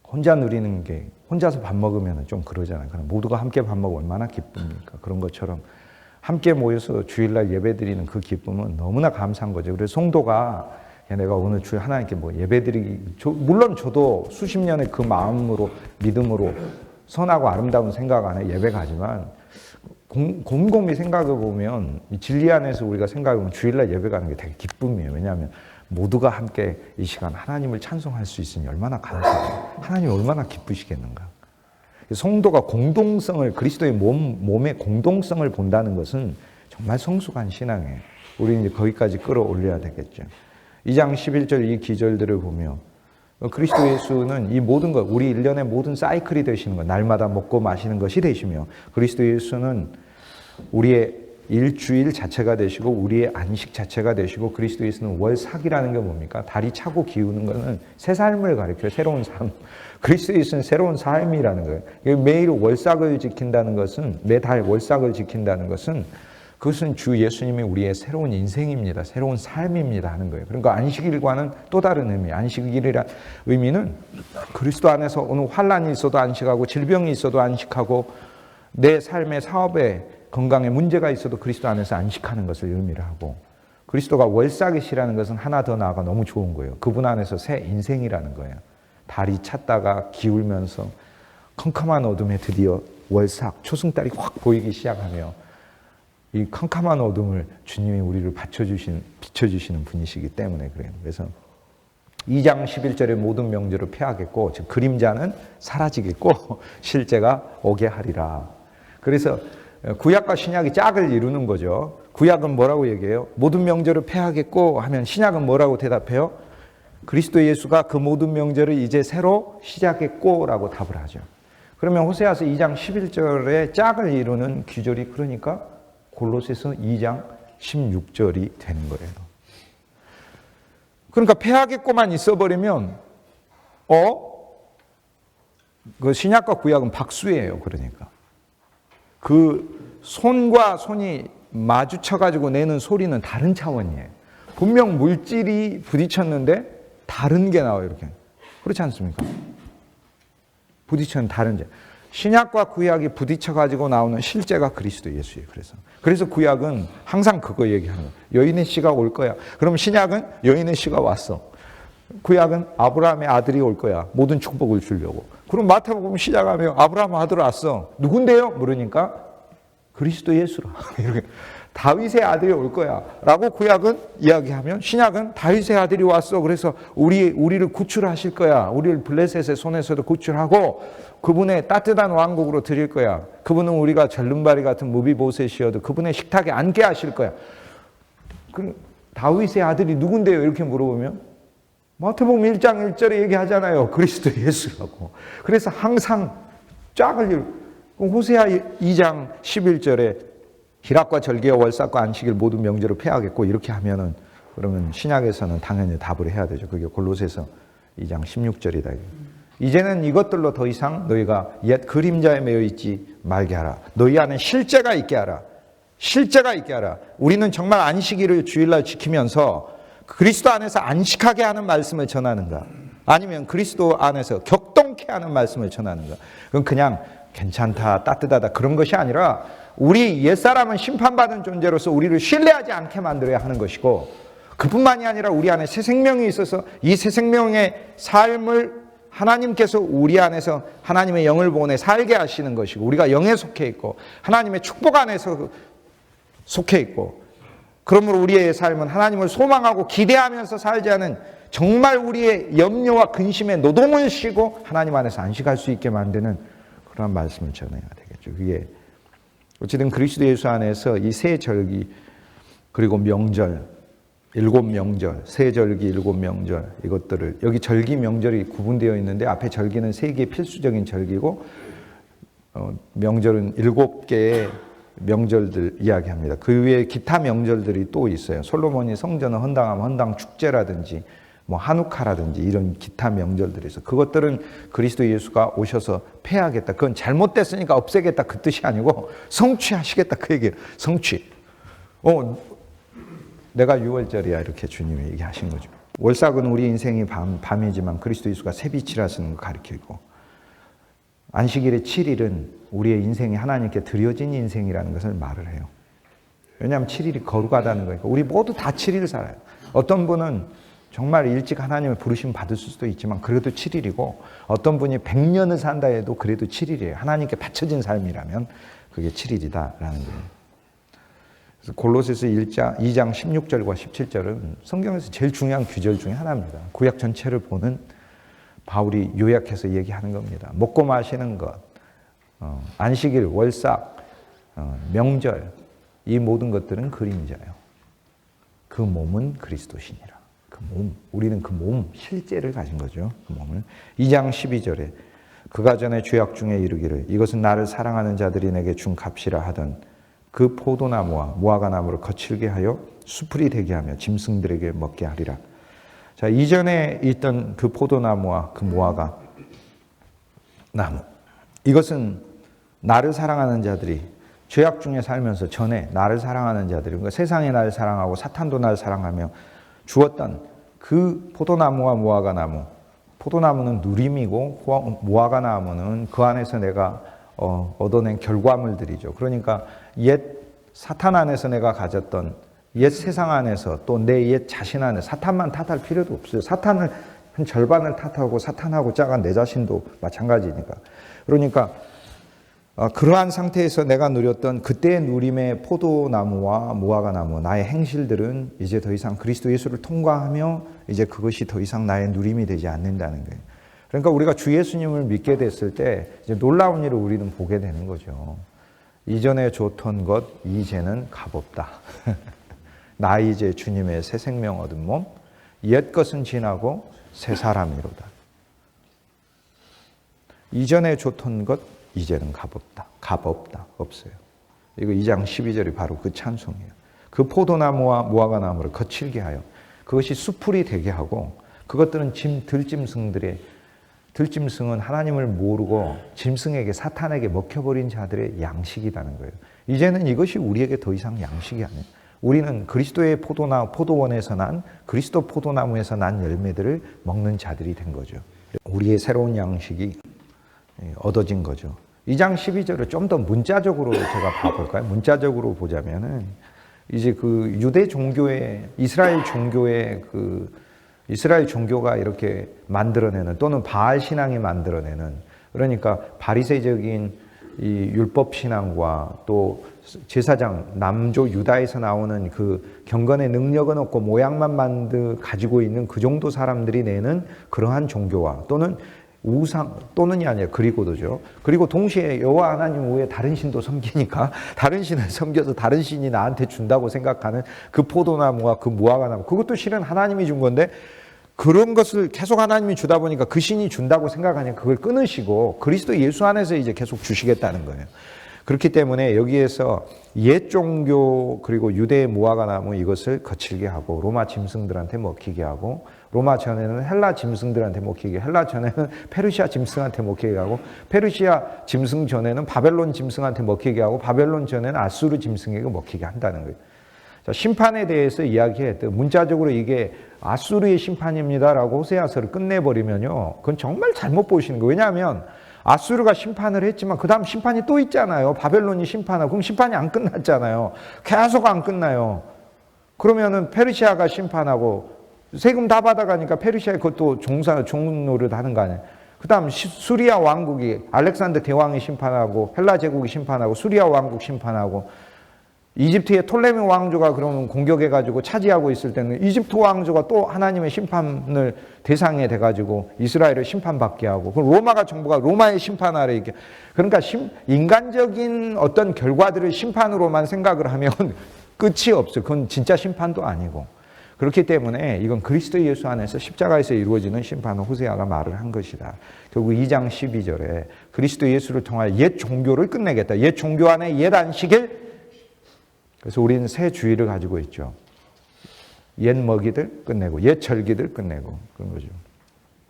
혼자 누리는 게 혼자서 밥 먹으면 좀 그러잖아요. 그럼 모두가 함께 밥 먹으면 얼마나 기쁩니까? 그런 것처럼 함께 모여서 주일날 예배드리는 그 기쁨은 너무나 감사한 거죠. 그래서 성도가 내가 오늘 주일 하나님께 뭐 예배드리기 물론 저도 수십 년의 그 마음으로 믿음으로 선하고 아름다운 생각 안에 예배 가지만 곰곰이 생각해 보면 진리 안에서 우리가 생각해 보면 주일날 예배 가는 게 되게 기쁨이에요. 왜냐하면 모두가 함께 이 시간 하나님을 찬송할 수 있으니 얼마나 감사해요. 하나님 얼마나 기쁘시겠는가. 성도가 공동성을 그리스도의 몸의 공동성을 본다는 것은 정말 성숙한 신앙이에요. 우리는 이제 거기까지 끌어올려야 되겠죠. 2장 11절 이 기절들을 보며 그리스도 예수는 이 모든 것, 우리 일련의 모든 사이클이 되시는 것, 날마다 먹고 마시는 것이 되시며 그리스도 예수는 우리의 일주일 자체가 되시고 우리의 안식 자체가 되시고 그리스도 예수는 월삭이라는 게 뭡니까? 달이 차고 기우는 것은 새 삶을 가리켜요. 새로운 삶. 그리스도 예수는 새로운 삶이라는 거예요. 매일 월삭을 지킨다는 것은 매달 월삭을 지킨다는 것은 그것은 주 예수님이 우리의 새로운 인생입니다. 새로운 삶입니다 하는 거예요. 그러니까 안식일과는 또 다른 의미. 안식일이란 의미는 그리스도 안에서 어느 환난이 있어도 안식하고 질병이 있어도 안식하고 내 삶의 사업에 건강에 문제가 있어도 그리스도 안에서 안식하는 것을 의미를 하고 그리스도가 월삭이시라는 것은 하나 더 나아가 너무 좋은 거예요. 그분 안에서 새 인생이라는 거예요. 달이 찼다가 기울면서 컴컴한 어둠에 드디어 월삭, 초승달이 확 보이기 시작하며 이 컴컴한 어둠을 주님이 우리를 비춰주시는 분이시기 때문에 그래요. 그래서 2장 11절의 모든 명절을 폐하겠고 즉 그림자는 사라지겠고 실제가 오게 하리라. 그래서 구약과 신약이 짝을 이루는 거죠. 구약은 뭐라고 얘기해요? 모든 명절을 폐하겠고 하면 신약은 뭐라고 대답해요? 그리스도 예수가 그 모든 명절을 이제 새로 시작했고라고 답을 하죠. 그러면 호세아서 2장 11절에 짝을 이루는 귀절이 그러니까 골로새서 2장 16절이 되는 거예요. 그러니까 폐하겠고만 있어버리면 그 신약과 구약은 박수예요. 그러니까 그 손과 손이 마주쳐가지고 내는 소리는 다른 차원이에요. 분명 물질이 부딪혔는데 다른 게 나와요. 이렇게 그렇지 않습니까? 부딪히는 다른 제. 신약과 구약이 부딪혀가지고 나오는 실제가 그리스도 예수예요. 그래서 구약은 항상 그거 얘기하는 거예요. 여인의 씨가 올 거야. 그럼 신약은 여인의 씨가 왔어. 구약은 아브라함의 아들이 올 거야. 모든 축복을 주려고. 그럼 마태복음 시작하면 아브라함 아들 왔어. 누군데요? 물으니까 그리스도 예수라. 이렇게 다윗의 아들이 올 거야. 라고 구약은 이야기하면 신약은 다윗의 아들이 왔어. 그래서 우리를 구출하실 거야. 우리를 블레셋의 손에서도 구출하고 그분의 따뜻한 왕국으로 드릴 거야. 그분은 우리가 절름발이 같은 무비보셋이어도 그분의 식탁에 앉게 하실 거야. 그럼 다윗의 아들이 누군데요? 이렇게 물어보면 마태복음 1장 1절에 얘기하잖아요. 그리스도 예수라고. 그래서 항상 짝을 호세아 2장 11절에 희락과 절기와 월삭과 안식일 모든 명절을 폐하겠고 이렇게 하면은 그러면 신약에서는 당연히 답을 해야 되죠. 그게 골로새서 2장 16절이다. 이제는 이것들로 더 이상 너희가 옛 그림자에 매여 있지 말게 하라. 너희 안에 실제가 있게 하라. 실제가 있게 하라. 우리는 정말 안식일을 주일날 지키면서 그리스도 안에서 안식하게 하는 말씀을 전하는가? 아니면 그리스도 안에서 격동케 하는 말씀을 전하는가? 그건 그냥 괜찮다, 따뜻하다 그런 것이 아니라 우리 옛사람은 심판받은 존재로서 우리를 신뢰하지 않게 만들어야 하는 것이고 그뿐만이 아니라 우리 안에 새 생명이 있어서 이 새 생명의 삶을 하나님께서 우리 안에서 하나님의 영을 보내 살게 하시는 것이고 우리가 영에 속해 있고 하나님의 축복 안에서 속해 있고 그러므로 우리의 삶은 하나님을 소망하고 기대하면서 살지 않은 정말 우리의 염려와 근심에 노동을 쉬고 하나님 안에서 안식할 수 있게 만드는 그런 말씀을 전해야 되겠죠. 그게 어쨌든 그리스도 예수 안에서 이 새 절기 그리고 명절 일곱 명절, 세절기 일곱 명절 이것들을 여기 절기 명절이 구분되어 있는데 앞에 절기는 세 개의 필수적인 절기고 명절은 7개의 명절들 이야기합니다. 그 외에 기타 명절들이 또 있어요. 솔로몬이 성전을 헌당하면 헌당 축제라든지 뭐 한우카라든지 이런 기타 명절들이 있어요. 그것들은 그리스도 예수가 오셔서 폐하겠다. 그건 잘못됐으니까 없애겠다 그 뜻이 아니고 성취하시겠다 그 얘기예요. 성취. 내가 6월절이야 이렇게 주님이 얘기하신 거죠. 월삭은 우리 인생이 밤이지만 그리스도 예수가 새빛이라는 걸 가리키고 안식일의 7일은 우리의 인생이 하나님께 드려진 인생이라는 것을 말을 해요. 왜냐하면 7일이 거룩하다는 거니까. 우리 모두 다 7일 살아요. 어떤 분은 정말 일찍 하나님의 부르심 받을 수도 있지만 그래도 7일이고 어떤 분이 100년을 산다 해도 그래도 7일이에요. 하나님께 바쳐진 삶이라면 그게 7일이다라는 거예요. 골로새서 2장 16절과 17절은 성경에서 제일 중요한 규절 중에 하나입니다. 구약 전체를 보는 바울이 요약해서 얘기하는 겁니다. 먹고 마시는 것, 안식일, 월삭, 명절 이 모든 것들은 그림자예요. 그 몸은 그리스도시니라. 그 몸, 우리는 그 몸, 실제를 가진 거죠. 그 몸을. 2장 12절에 그가 전에 죄악 중에 이르기를 이것은 나를 사랑하는 자들이 내게 준 값이라 하던 그 포도나무와 무화과나무를 거칠게 하여 수풀이 되게 하며 짐승들에게 먹게 하리라. 자, 이전에 있던 그 포도나무와 그 무화과 나무, 이것은 나를 사랑하는 자들이 죄악 중에 살면서 전에 나를 사랑하는 자들이, 그러니까 세상이 나를 사랑하고 사탄도 나를 사랑하며 주었던 그 포도나무와 무화과나무, 포도나무는 누림이고 무화과나무는 그 안에서 내가 얻어낸 결과물들이죠. 그러니까 옛 사탄 안에서 내가 가졌던 옛 세상 안에서 또 내 옛 자신 안에 사탄만 탓할 필요도 없어요. 사탄을 한 절반을 탓하고 사탄하고 짝한 내 자신도 마찬가지니까. 그러니까 그러한 상태에서 내가 누렸던 그때의 누림의 포도나무와 무화과나무, 나의 행실들은 이제 더 이상 그리스도 예수를 통과하며 이제 그것이 더 이상 나의 누림이 되지 않는다는 거예요. 그러니까 우리가 주 예수님을 믿게 됐을 때 이제 놀라운 일을 우리는 보게 되는 거죠. 이전에 좋던 것 이제는 값없다. 나 이제 주님의 새 생명 얻은 몸, 옛 것은 지나고 새 사람이로다. 이전에 좋던 것 이제는 값없다. 값없다. 없어요. 이거 2장 12절이 바로 그 찬송이에요. 그 포도나무와 무화과나무를 거칠게 하여 그것이 수풀이 되게 하고 그것들은 들짐승은 하나님을 모르고 짐승에게 사탄에게 먹혀버린 자들의 양식이라는 거예요. 이제는 이것이 우리에게 더 이상 양식이 아니에요. 우리는 그리스도의 포도원에서 난 그리스도 포도나무에서 난 열매들을 먹는 자들이 된 거죠. 우리의 새로운 양식이 얻어진 거죠. 2장 12절을 좀 더 문자적으로 제가 봐볼까요? 문자적으로 보자면은 이제 그 유대 종교의 이스라엘 종교가 이렇게 만들어내는 또는 바알 신앙이 만들어내는, 그러니까 바리새적인 이 율법 신앙과 또 제사장 남조 유다에서 나오는 그 경건의 능력은 없고 모양만 가지고 있는 그 정도 사람들이 내는 그러한 종교와 또는 우상 또는이 아니라 그리고도죠. 그리고 동시에 여호와 하나님 외에 다른 신도 섬기니까 다른 신을 섬겨서 다른 신이 나한테 준다고 생각하는 그 포도나무와 그 무화과나무, 그것도 실은 하나님이 준 건데 그런 것을 계속 하나님이 주다 보니까 그 신이 준다고 생각하니까 그걸 끊으시고 그리스도 예수 안에서 이제 계속 주시겠다는 거예요. 그렇기 때문에 여기에서 옛 종교 그리고 유대의 무화과나무 이것을 거칠게 하고 로마 짐승들한테 먹히게 하고, 로마 전에는 헬라 짐승들한테 먹히게, 헬라 전에는 페르시아 짐승한테 먹히게 하고, 페르시아 짐승 전에는 바벨론 짐승한테 먹히게 하고, 바벨론 전에는 아수르 짐승에게 먹히게 한다는 거예요. 자, 심판에 대해서 이야기했던 문자적으로 이게 아수르의 심판입니다라고 호세아서를 끝내버리면요, 그건 정말 잘못 보시는 거예요. 왜냐하면 아수르가 심판을 했지만 그 다음 심판이 또 있잖아요. 바벨론이 심판하고. 그럼 심판이 안 끝났잖아요. 계속 안 끝나요. 그러면은 페르시아가 심판하고 세금 다 받아가니까 페르시아에 그것도 종노릇 하는 거 아니에요. 그 다음 수리아 왕국이 알렉산더 대왕이 심판하고 헬라 제국이 심판하고 수리아 왕국 심판하고 이집트의 톨레미 왕조가 그러면 공격해가지고 차지하고 있을 때는 이집트 왕조가 또 하나님의 심판을 대상에 돼가지고 이스라엘을 심판받게 하고, 그럼 로마가 정부가 로마의 심판 아래 이렇게, 그러니까 인간적인 어떤 결과들을 심판으로만 생각을 하면 끝이 없어요. 그건 진짜 심판도 아니고. 그렇기 때문에 이건 그리스도 예수 안에서 십자가에서 이루어지는 심판은 호세아가 말을 한 것이다. 결국 2장 12절에 그리스도 예수를 통하여 옛 종교를 끝내겠다. 옛 종교 안에 옛 안식일. 그래서 우리는 새 주의를 가지고 있죠. 옛 먹이들 끝내고 옛 절기들 끝내고 그런 거죠.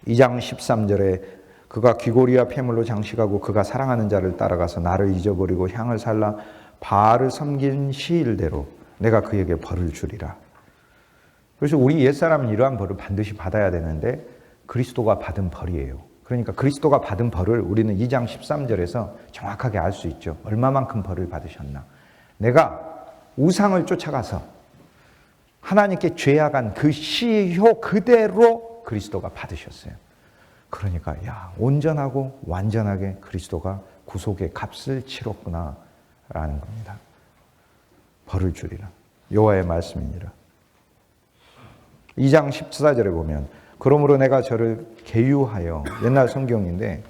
2장 13절에 그가 귀고리와 폐물로 장식하고 그가 사랑하는 자를 따라가서 나를 잊어버리고 향을 살라 바알을 섬긴 시일대로 내가 그에게 벌을 주리라. 그래서 우리 옛사람은 이러한 벌을 반드시 받아야 되는데 그리스도가 받은 벌이에요. 그러니까 그리스도가 받은 벌을 우리는 2장 13절에서 정확하게 알 수 있죠. 얼마만큼 벌을 받으셨나. 내가 우상을 쫓아가서 하나님께 죄악한 그 시효 그대로 그리스도가 받으셨어요. 그러니까 온전하고 완전하게 그리스도가 구속의 값을 치렀구나 라는 겁니다. 벌을 주리라. 여호와의 말씀이니라. 2장 14절에 보면 그러므로 내가 저를 계유하여, 옛날 성경인데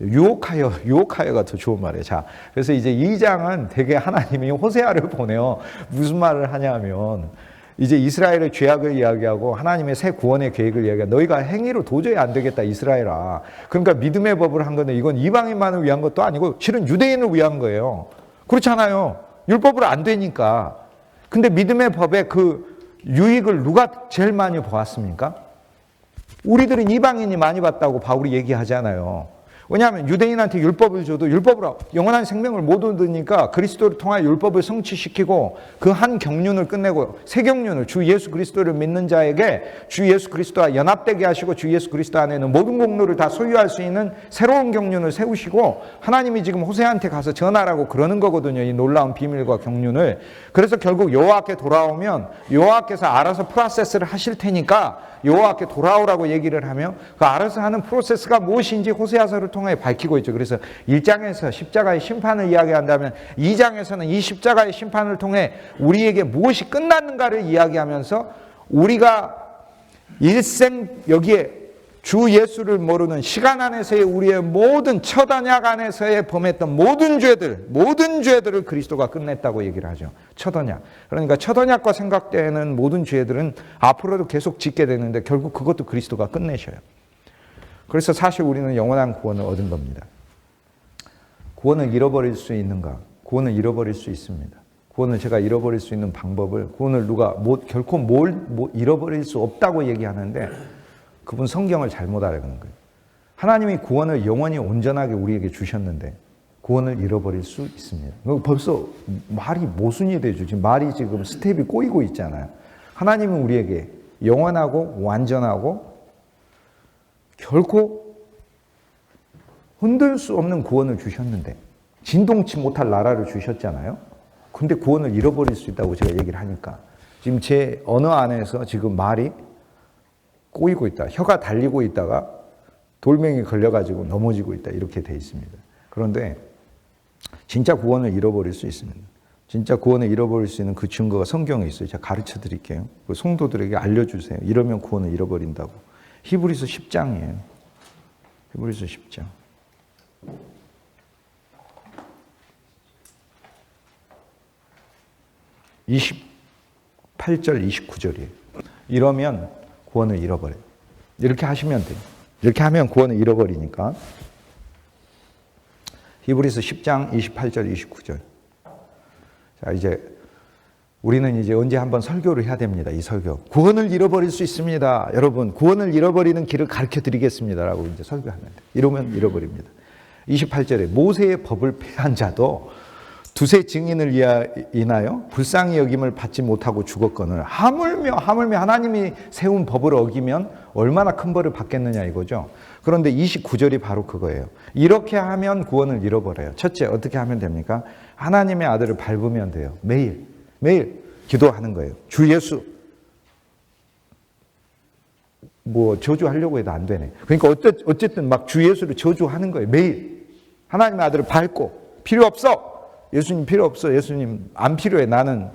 유혹하여가 더 좋은 말이에요. 자, 그래서 이제 2장은 되게 하나님이 호세아를 보내요. 무슨 말을 하냐면 이제 이스라엘의 죄악을 이야기하고 하나님의 새 구원의 계획을 이야기하고 너희가 행위로 도저히 안 되겠다 이스라엘아. 그러니까 믿음의 법을 한 건데 이건 이방인만을 위한 것도 아니고 실은 유대인을 위한 거예요. 그렇잖아요. 율법으로 안 되니까. 근데 믿음의 법의 그 유익을 누가 제일 많이 보았습니까? 우리들은 이방인이 많이 봤다고 바울이 얘기하잖아요. 왜냐하면 유대인한테 율법을 줘도 율법으로 영원한 생명을 못 얻으니까 그리스도를 통하여 율법을 성취시키고 그 한 경륜을 끝내고 새 경륜을 주 예수 그리스도를 믿는 자에게 주 예수 그리스도와 연합되게 하시고 주 예수 그리스도 안에는 모든 공로를 다 소유할 수 있는 새로운 경륜을 세우시고 하나님이 지금 호세한테 가서 전하라고 그러는 거거든요. 이 놀라운 비밀과 경륜을. 그래서 결국 여호와께 돌아오면 여호와께서 알아서 프로세스를 하실 테니까 여호와께 돌아오라고 얘기를 하며 그 알아서 하는 프로세스가 무엇인지 호세아서를 통해 밝히고 있죠. 그래서 1장에서 십자가의 심판을 이야기한다면 2장에서는 이 십자가의 심판을 통해 우리에게 무엇이 끝났는가를 이야기하면서 우리가 일생 여기에 주 예수를 모르는 시간 안에서의 우리의 모든 첫 언약 안에서의 범했던 모든 죄들을 그리스도가 끝냈다고 얘기를 하죠. 첫 언약. 그러니까 첫 언약과 생각되는 모든 죄들은 앞으로도 계속 짓게 되는데 결국 그것도 그리스도가 끝내셔요. 그래서 사실 우리는 영원한 구원을 얻은 겁니다. 구원을 잃어버릴 수 있는가? 구원을 잃어버릴 수 있습니다. 구원을 제가 잃어버릴 수 있는 방법을 구원을 누가 결코 잃어버릴 수 없다고 얘기하는데 그분 성경을 잘못 알아가는 거예요. 하나님이 구원을 영원히 온전하게 우리에게 주셨는데 구원을 잃어버릴 수 있습니다. 벌써 말이 모순이 되죠. 지금 말이 지금 스텝이 꼬이고 있잖아요. 하나님은 우리에게 영원하고 완전하고 결코 흔들 수 없는 구원을 주셨는데 진동치 못할 나라를 주셨잖아요. 근데 구원을 잃어버릴 수 있다고 제가 얘기를 하니까 지금 제 언어 안에서 지금 말이 꼬이고 있다. 혀가 달리고 있다가 돌멩이 걸려가지고 넘어지고 있다. 이렇게 돼 있습니다. 그런데 진짜 구원을 잃어버릴 수 있습니다. 진짜 구원을 잃어버릴 수 있는 그 증거가 성경에 있어요. 제가 가르쳐 드릴게요. 성도들에게 알려주세요. 이러면 구원을 잃어버린다고. 히브리서 10장이에요. 히브리서 10장. 28절 29절이에요. 이러면 구원을 잃어버려요. 이렇게 하시면 돼요. 이렇게 하면 구원을 잃어버리니까. 히브리서 10장 28절 29절. 자, 이제 우리는 이제 언제 한번 설교를 해야 됩니다. 이 설교. 구원을 잃어버릴 수 있습니다. 여러분, 구원을 잃어버리는 길을 가르쳐 드리겠습니다라고 이제 설교하면 돼요. 이러면 잃어버립니다. 28절에 모세의 법을 폐한 자도 두세 증인을 인하여 불쌍히 여김을 받지 못하고 죽었거늘 하물며 하나님이 세운 법을 어기면 얼마나 큰 벌을 받겠느냐 이거죠. 그런데 29절이 바로 그거예요. 이렇게 하면 구원을 잃어버려요. 첫째, 어떻게 하면 됩니까? 하나님의 아들을 밟으면 돼요. 매일 기도하는 거예요. 주 예수. 저주하려고 해도 안 되네. 그러니까 어쨌든 막 주 예수를 저주하는 거예요. 매일. 하나님의 아들을 밟고 필요 없어. 예수님 필요 없어. 예수님 안 필요해. 나는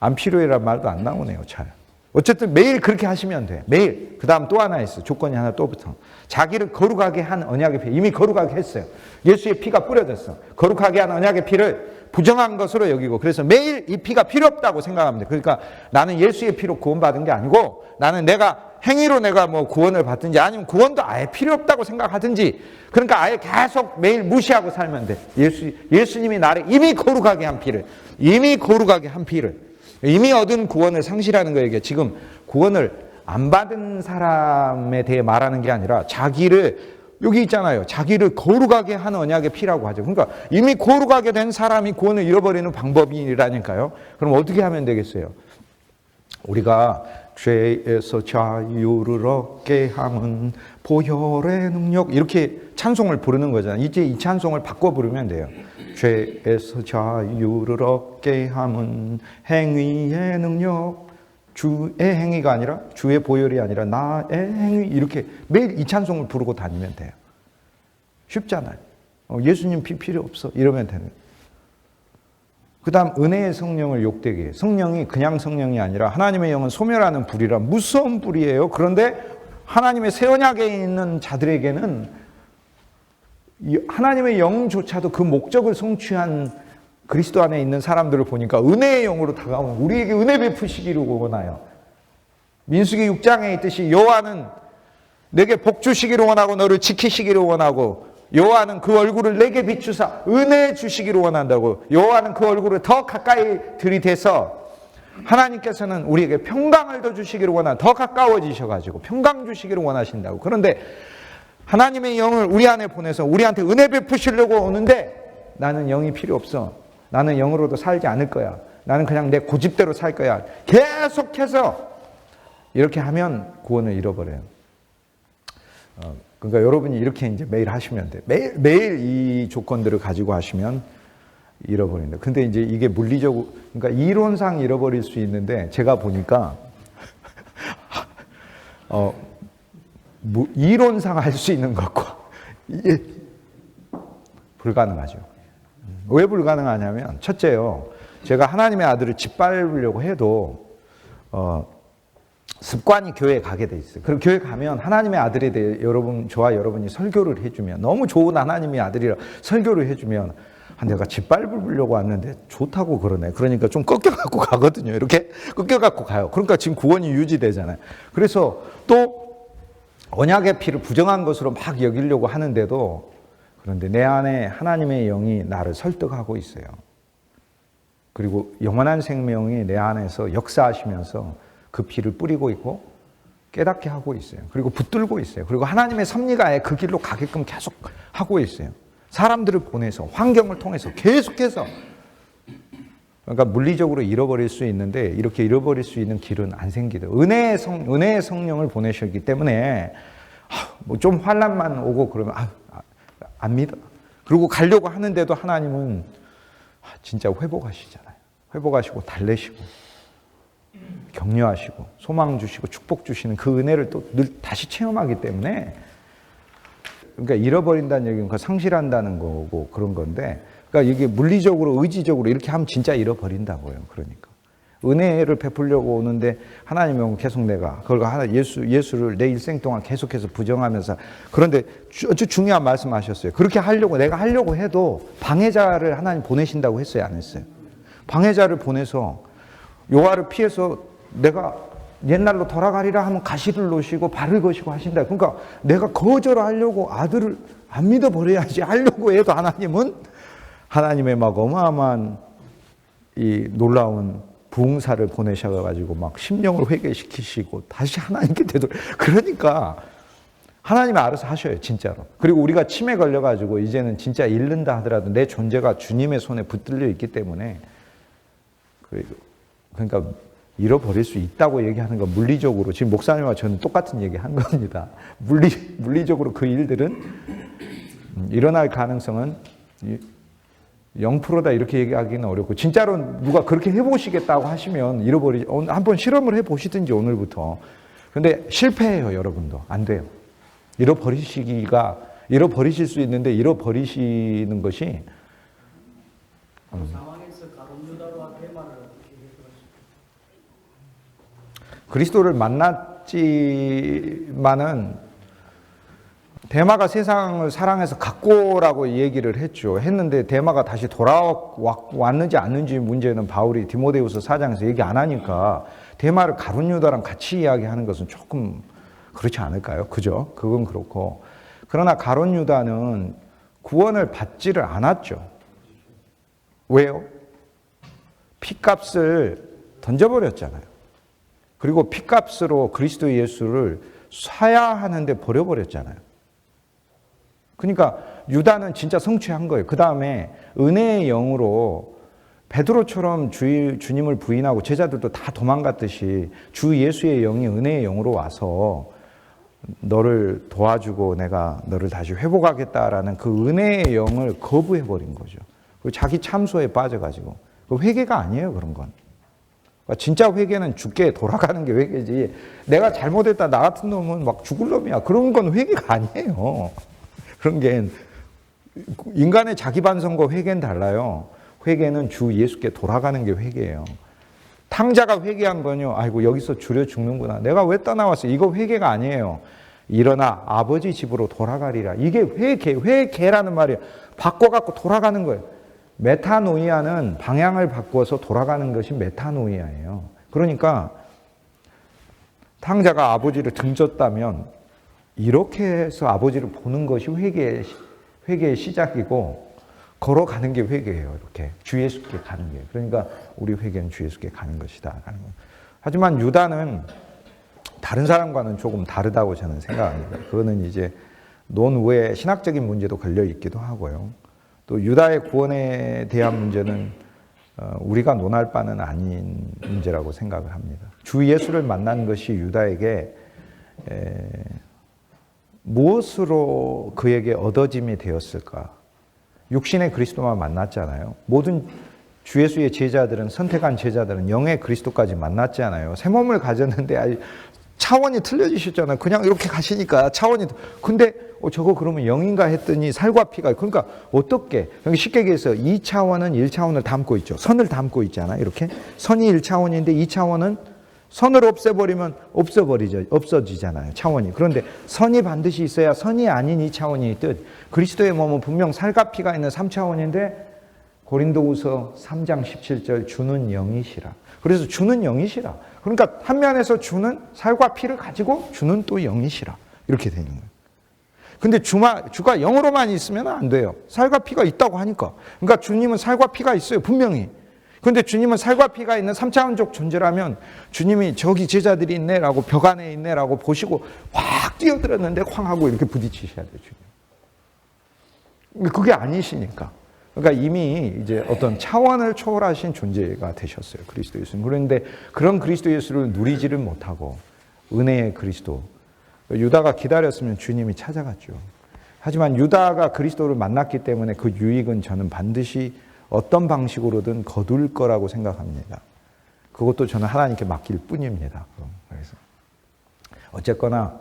안 필요해란 말도 안 나오네요. 잘. 어쨌든 매일 그렇게 하시면 돼. 매일. 그 다음 또 하나 있어. 조건이 하나 또 붙어. 자기를 거룩하게 한 언약의 피. 이미 거룩하게 했어요. 예수의 피가 뿌려졌어. 거룩하게 한 언약의 피를 부정한 것으로 여기고, 그래서 매일 이 피가 필요 없다고 생각합니다. 그러니까 나는 예수의 피로 구원받은 게 아니고, 나는 내가 행위로 내가 뭐 구원을 받든지 아니면 구원도 아예 필요 없다고 생각하든지, 그러니까 아예 계속 매일 무시하고 살면 돼. 예수님이 나를 이미 거룩하게 한 피를, 이미 거룩하게 한 피를, 이미 얻은 구원을 상실하는 거예요. 지금 구원을 안 받은 사람에 대해 말하는 게 아니라 자기를, 여기 있잖아요. 자기를 거룩하게 하는 언약의 피라고 하죠. 그러니까 이미 거룩하게 된 사람이 구원을 잃어버리는 방법이라니까요. 그럼 어떻게 하면 되겠어요? 우리가 죄에서 자유를 얻게 함은 보혈의 능력, 이렇게 찬송을 부르는 거잖아요. 이제 이 찬송을 바꿔 부르면 돼요. 죄에서 자유를 얻게 함은 행위의 능력, 주의 행위가 아니라, 주의 보혈이 아니라 나의 행위, 이렇게 매일 이 찬송을 부르고 다니면 돼요. 쉽잖아요. 예수님 피 필요 없어, 이러면 되는 거예요. 그 다음 은혜의 성령을 욕되게 해요. 성령이 그냥 성령이 아니라 하나님의 영은 소멸하는 불이라, 무서운 불이에요. 그런데 하나님의 새 언약에 있는 자들에게는 하나님의 영조차도 그 목적을 성취한 그리스도 안에 있는 사람들을 보니까 은혜의 영으로 다가오는, 우리에게 은혜 베푸시기를 원하요. 민수기 6장에 있듯이 여호와는 내게 복 주시기를 원하고 너를 지키시기를 원하고, 여호와는 그 얼굴을 내게 비추사 은혜 주시기를 원한다고. 여호와는 그 얼굴을 더 가까이 들이대서 하나님께서는 우리에게 평강을 더 주시기를 원한, 더 가까워지셔가지고 평강 주시기를 원하신다고. 그런데 하나님의 영을 우리 안에 보내서 우리한테 은혜 베푸시려고 오는데 나는 영이 필요 없어. 나는 영으로도 살지 않을 거야. 나는 그냥 내 고집대로 살 거야. 계속해서 이렇게 하면 구원을 잃어버려요. 그러니까 여러분이 이렇게 이제 매일 하시면 돼. 매일 이 조건들을 가지고 하시면 잃어버린다. 근데 이제 이게 물리적으로, 그러니까 이론상 잃어버릴 수 있는데, 제가 보니까 이론상 할 수 있는 것과 이게 불가능하죠. 왜 불가능하냐면, 첫째요, 제가 하나님의 아들을 짓밟으려고 해도 습관이 교회에 가게 돼 있어요. 그럼 교회 가면 하나님의 아들에 대해 저와 여러분이 설교를 해주면, 너무 좋은 하나님의 아들이라 설교를 해주면, 내가 짓밟으려고 왔는데 좋다고 그러네. 그러니까 좀 꺾여갖고 가거든요. 이렇게 꺾여갖고 가요. 그러니까 지금 구원이 유지되잖아요. 그래서 또 언약의 피를 부정한 것으로 막 여기려고 하는데도, 그런데 내 안에 하나님의 영이 나를 설득하고 있어요. 그리고 영원한 생명이 내 안에서 역사하시면서 그 피를 뿌리고 있고 깨닫게 하고 있어요. 그리고 붙들고 있어요. 그리고 하나님의 섭리가에 그 길로 가게끔 계속 하고 있어요. 사람들을 보내서, 환경을 통해서 계속해서. 그러니까 물리적으로 잃어버릴 수 있는데 이렇게 잃어버릴 수 있는 길은 안 생기더라고요. 은혜의 성령을 보내셨기 때문에 뭐 좀 환난만 오고 그러면 안 믿어. 그리고 가려고 하는데도 하나님은 진짜 회복하시잖아요. 회복하시고 달래시고 격려하시고 소망 주시고 축복 주시는 그 은혜를 또 늘 다시 체험하기 때문에, 그러니까 잃어버린다는 얘기는 그 상실한다는 거고 그런 건데, 그러니까 이게 물리적으로 의지적으로 이렇게 하면 진짜 잃어버린다고요. 그러니까 은혜를 베풀려고 오는데 하나님은 계속 내가 그걸 예수를 내 일생 동안 계속해서 부정하면서, 그런데 아주 중요한 말씀하셨어요. 그렇게 하려고, 내가 하려고 해도 방해자를 하나님 보내신다고 했어요, 안 했어요? 방해자를 보내서 여호와를 피해서 내가 옛날로 돌아가리라 하면 가시를 놓으시고 발을 거시고 하신다. 그러니까 내가 거절하려고 아들을 안 믿어버려야지 하려고 해도 하나님은 하나님의 막 어마어마한 이 놀라운 부흥사를 보내셔가지고 막 심령을 회개시키시고 다시 하나님께 되돌려. 그러니까 하나님이 알아서 하셔요, 진짜로. 그리고 우리가 침에 걸려가지고 이제는 진짜 잃는다 하더라도 내 존재가 주님의 손에 붙들려 있기 때문에, 그러니까 잃어버릴 수 있다고 얘기하는 건 물리적으로, 지금 목사님과 저는 똑같은 얘기 한 겁니다. 물리적으로 그 일들은 일어날 가능성은 0%다 이렇게 얘기하기는 어렵고, 진짜로 누가 그렇게 해보시겠다고 하시면 한번 실험을 해보시든지 오늘부터. 근데 실패해요, 여러분도. 안 돼요. 잃어버리실 수 있는데 잃어버리시는 것이 그리스도를 만났지만은 데마가 세상을 사랑해서 갖고 오라고 얘기를 했는데 데마가 다시 돌아왔는지 않는지 문제는 바울이 디모데후서 4장에서 얘기 안 하니까 데마를 가룟 유다랑 같이 이야기하는 것은 조금 그렇지 않을까요? 그죠? 그건 그렇고. 그러나 가룟 유다는 구원을 받지를 않았죠. 왜요? 피값을 던져버렸잖아요. 그리고 피값으로 그리스도 예수를 사야 하는데 버려버렸잖아요. 그러니까 유다는 진짜 성취한 거예요. 그 다음에 은혜의 영으로 베드로처럼 주님을 부인하고 제자들도 다 도망갔듯이 주 예수의 영이 은혜의 영으로 와서 너를 도와주고 내가 너를 다시 회복하겠다라는 그 은혜의 영을 거부해버린 거죠. 그리고 자기 참소에 빠져가지고. 그 회개가 아니에요, 그런 건. 그러니까 진짜 회개는 죽게 돌아가는 게 회개지. 내가 잘못했다, 나 같은 놈은 막 죽을 놈이야. 그런 건 회개가 아니에요. 그런 게 인간의 자기 반성과 회개는 달라요. 회개는 주 예수께 돌아가는 게 회개예요. 탕자가 회개한 건요. 아이고 여기서 줄여 죽는구나. 내가 왜 떠나왔어? 이거 회개가 아니에요. 일어나 아버지 집으로 돌아가리라. 이게 회개라는 말이에요. 바꿔갖고 돌아가는 거예요. 메타노이아는 방향을 바꿔서 돌아가는 것이 메타노이아예요. 그러니까 탕자가 아버지를 등졌다면 이렇게 해서 아버지를 보는 것이 회개의 시작이고 걸어가는 게 회개예요. 이렇게 주 예수께 가는 게. 그러니까 우리 회개는 주 예수께 가는 것이다. 하지만 유다는 다른 사람과는 조금 다르다고 저는 생각합니다. 그거는 이제 논외 신학적인 문제도 걸려 있기도 하고요. 또 유다의 구원에 대한 문제는 우리가 논할 바는 아닌 문제라고 생각을 합니다. 주 예수를 만난 것이 유다에게 무엇으로 그에게 얻어짐이 되었을까? 육신의 그리스도만 만났잖아요. 모든 주 예수의 제자들은, 선택한 제자들은 영의 그리스도까지 만났잖아요. 새 몸을 가졌는데 차원이 틀려지셨잖아요. 그냥 이렇게 가시니까 차원이. 근데 저거 그러면 영인가 했더니 살과 피가. 그러니까 어떻게? 쉽게 얘기해서 2차원은 1차원을 담고 있죠. 선을 담고 있잖아요. 이렇게. 선이 1차원인데 2차원은 선을 없애버리면 없어지잖아요. 차원이. 그런데 선이 반드시 있어야 선이 아닌 2차원이 있듯 그리스도의 몸은 분명 살과 피가 있는 3차원인데 고린도후서 3장 17절 주는 영이시라. 그래서 주는 영이시라. 그러니까 한 면에서 주는 살과 피를 가지고 주는 또 영이시라. 이렇게 되는 거예요. 근데 주가 영으로만 있으면 안 돼요. 살과 피가 있다고 하니까. 그러니까 주님은 살과 피가 있어요. 분명히. 근데 주님은 살과 피가 있는 3차원적 존재라면 주님이 저기 제자들이 있네라고 벽 안에 있네라고 보시고 확 뛰어들었는데 쾅 하고 이렇게 부딪히셔야 돼요. 주님. 그게 아니시니까. 그러니까 이미 이제 어떤 차원을 초월하신 존재가 되셨어요. 그리스도 예수님. 그런데 그런 그리스도 예수를 누리지를 못하고 은혜의 그리스도. 유다가 기다렸으면 주님이 찾아갔죠. 하지만 유다가 그리스도를 만났기 때문에 그 유익은 저는 반드시 어떤 방식으로든 거둘 거라고 생각합니다. 그것도 저는 하나님께 맡길 뿐입니다. 그래서 어쨌거나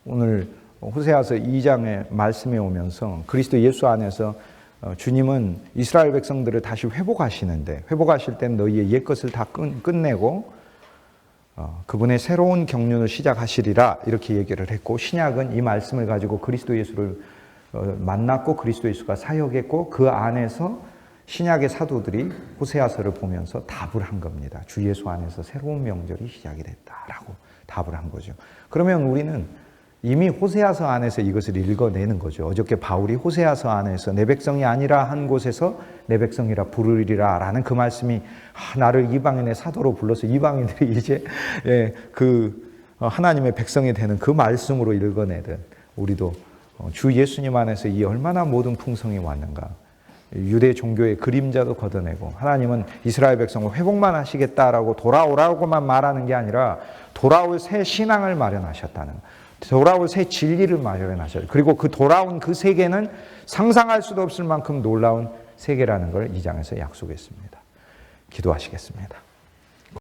오늘 호세아서 2장의 말씀에 오면서 그리스도 예수 안에서 주님은 이스라엘 백성들을 다시 회복하시는데 회복하실 땐 너희의 옛것을 다 끝내고 그분의 새로운 경륜을 시작하시리라 이렇게 얘기를 했고 신약은 이 말씀을 가지고 그리스도 예수를 만났고 그리스도 예수가 사역했고 그 안에서 신약의 사도들이 호세아서를 보면서 답을 한 겁니다. 주 예수 안에서 새로운 명절이 시작이 됐다라고 답을 한 거죠. 그러면 우리는 이미 호세아서 안에서 이것을 읽어내는 거죠. 어저께 바울이 호세아서 안에서 내 백성이 아니라 한 곳에서 내 백성이라 부르리라 라는 그 말씀이 나를 이방인의 사도로 불러서 이방인들이 이제 하나님의 백성이 되는 그 말씀으로 읽어내듯 우리도 주 예수님 안에서 이 얼마나 모든 풍성이 왔는가. 유대 종교의 그림자도 걷어내고 하나님은 이스라엘 백성을 회복만 하시겠다라고 돌아오라고만 말하는 게 아니라 돌아올 새 신앙을 마련하셨다는 돌아올 새 진리를 마련하셨어요. 그리고 그 돌아온 그 세계는 상상할 수도 없을 만큼 놀라운 세계라는 걸 이 장에서 약속했습니다. 기도하시겠습니다.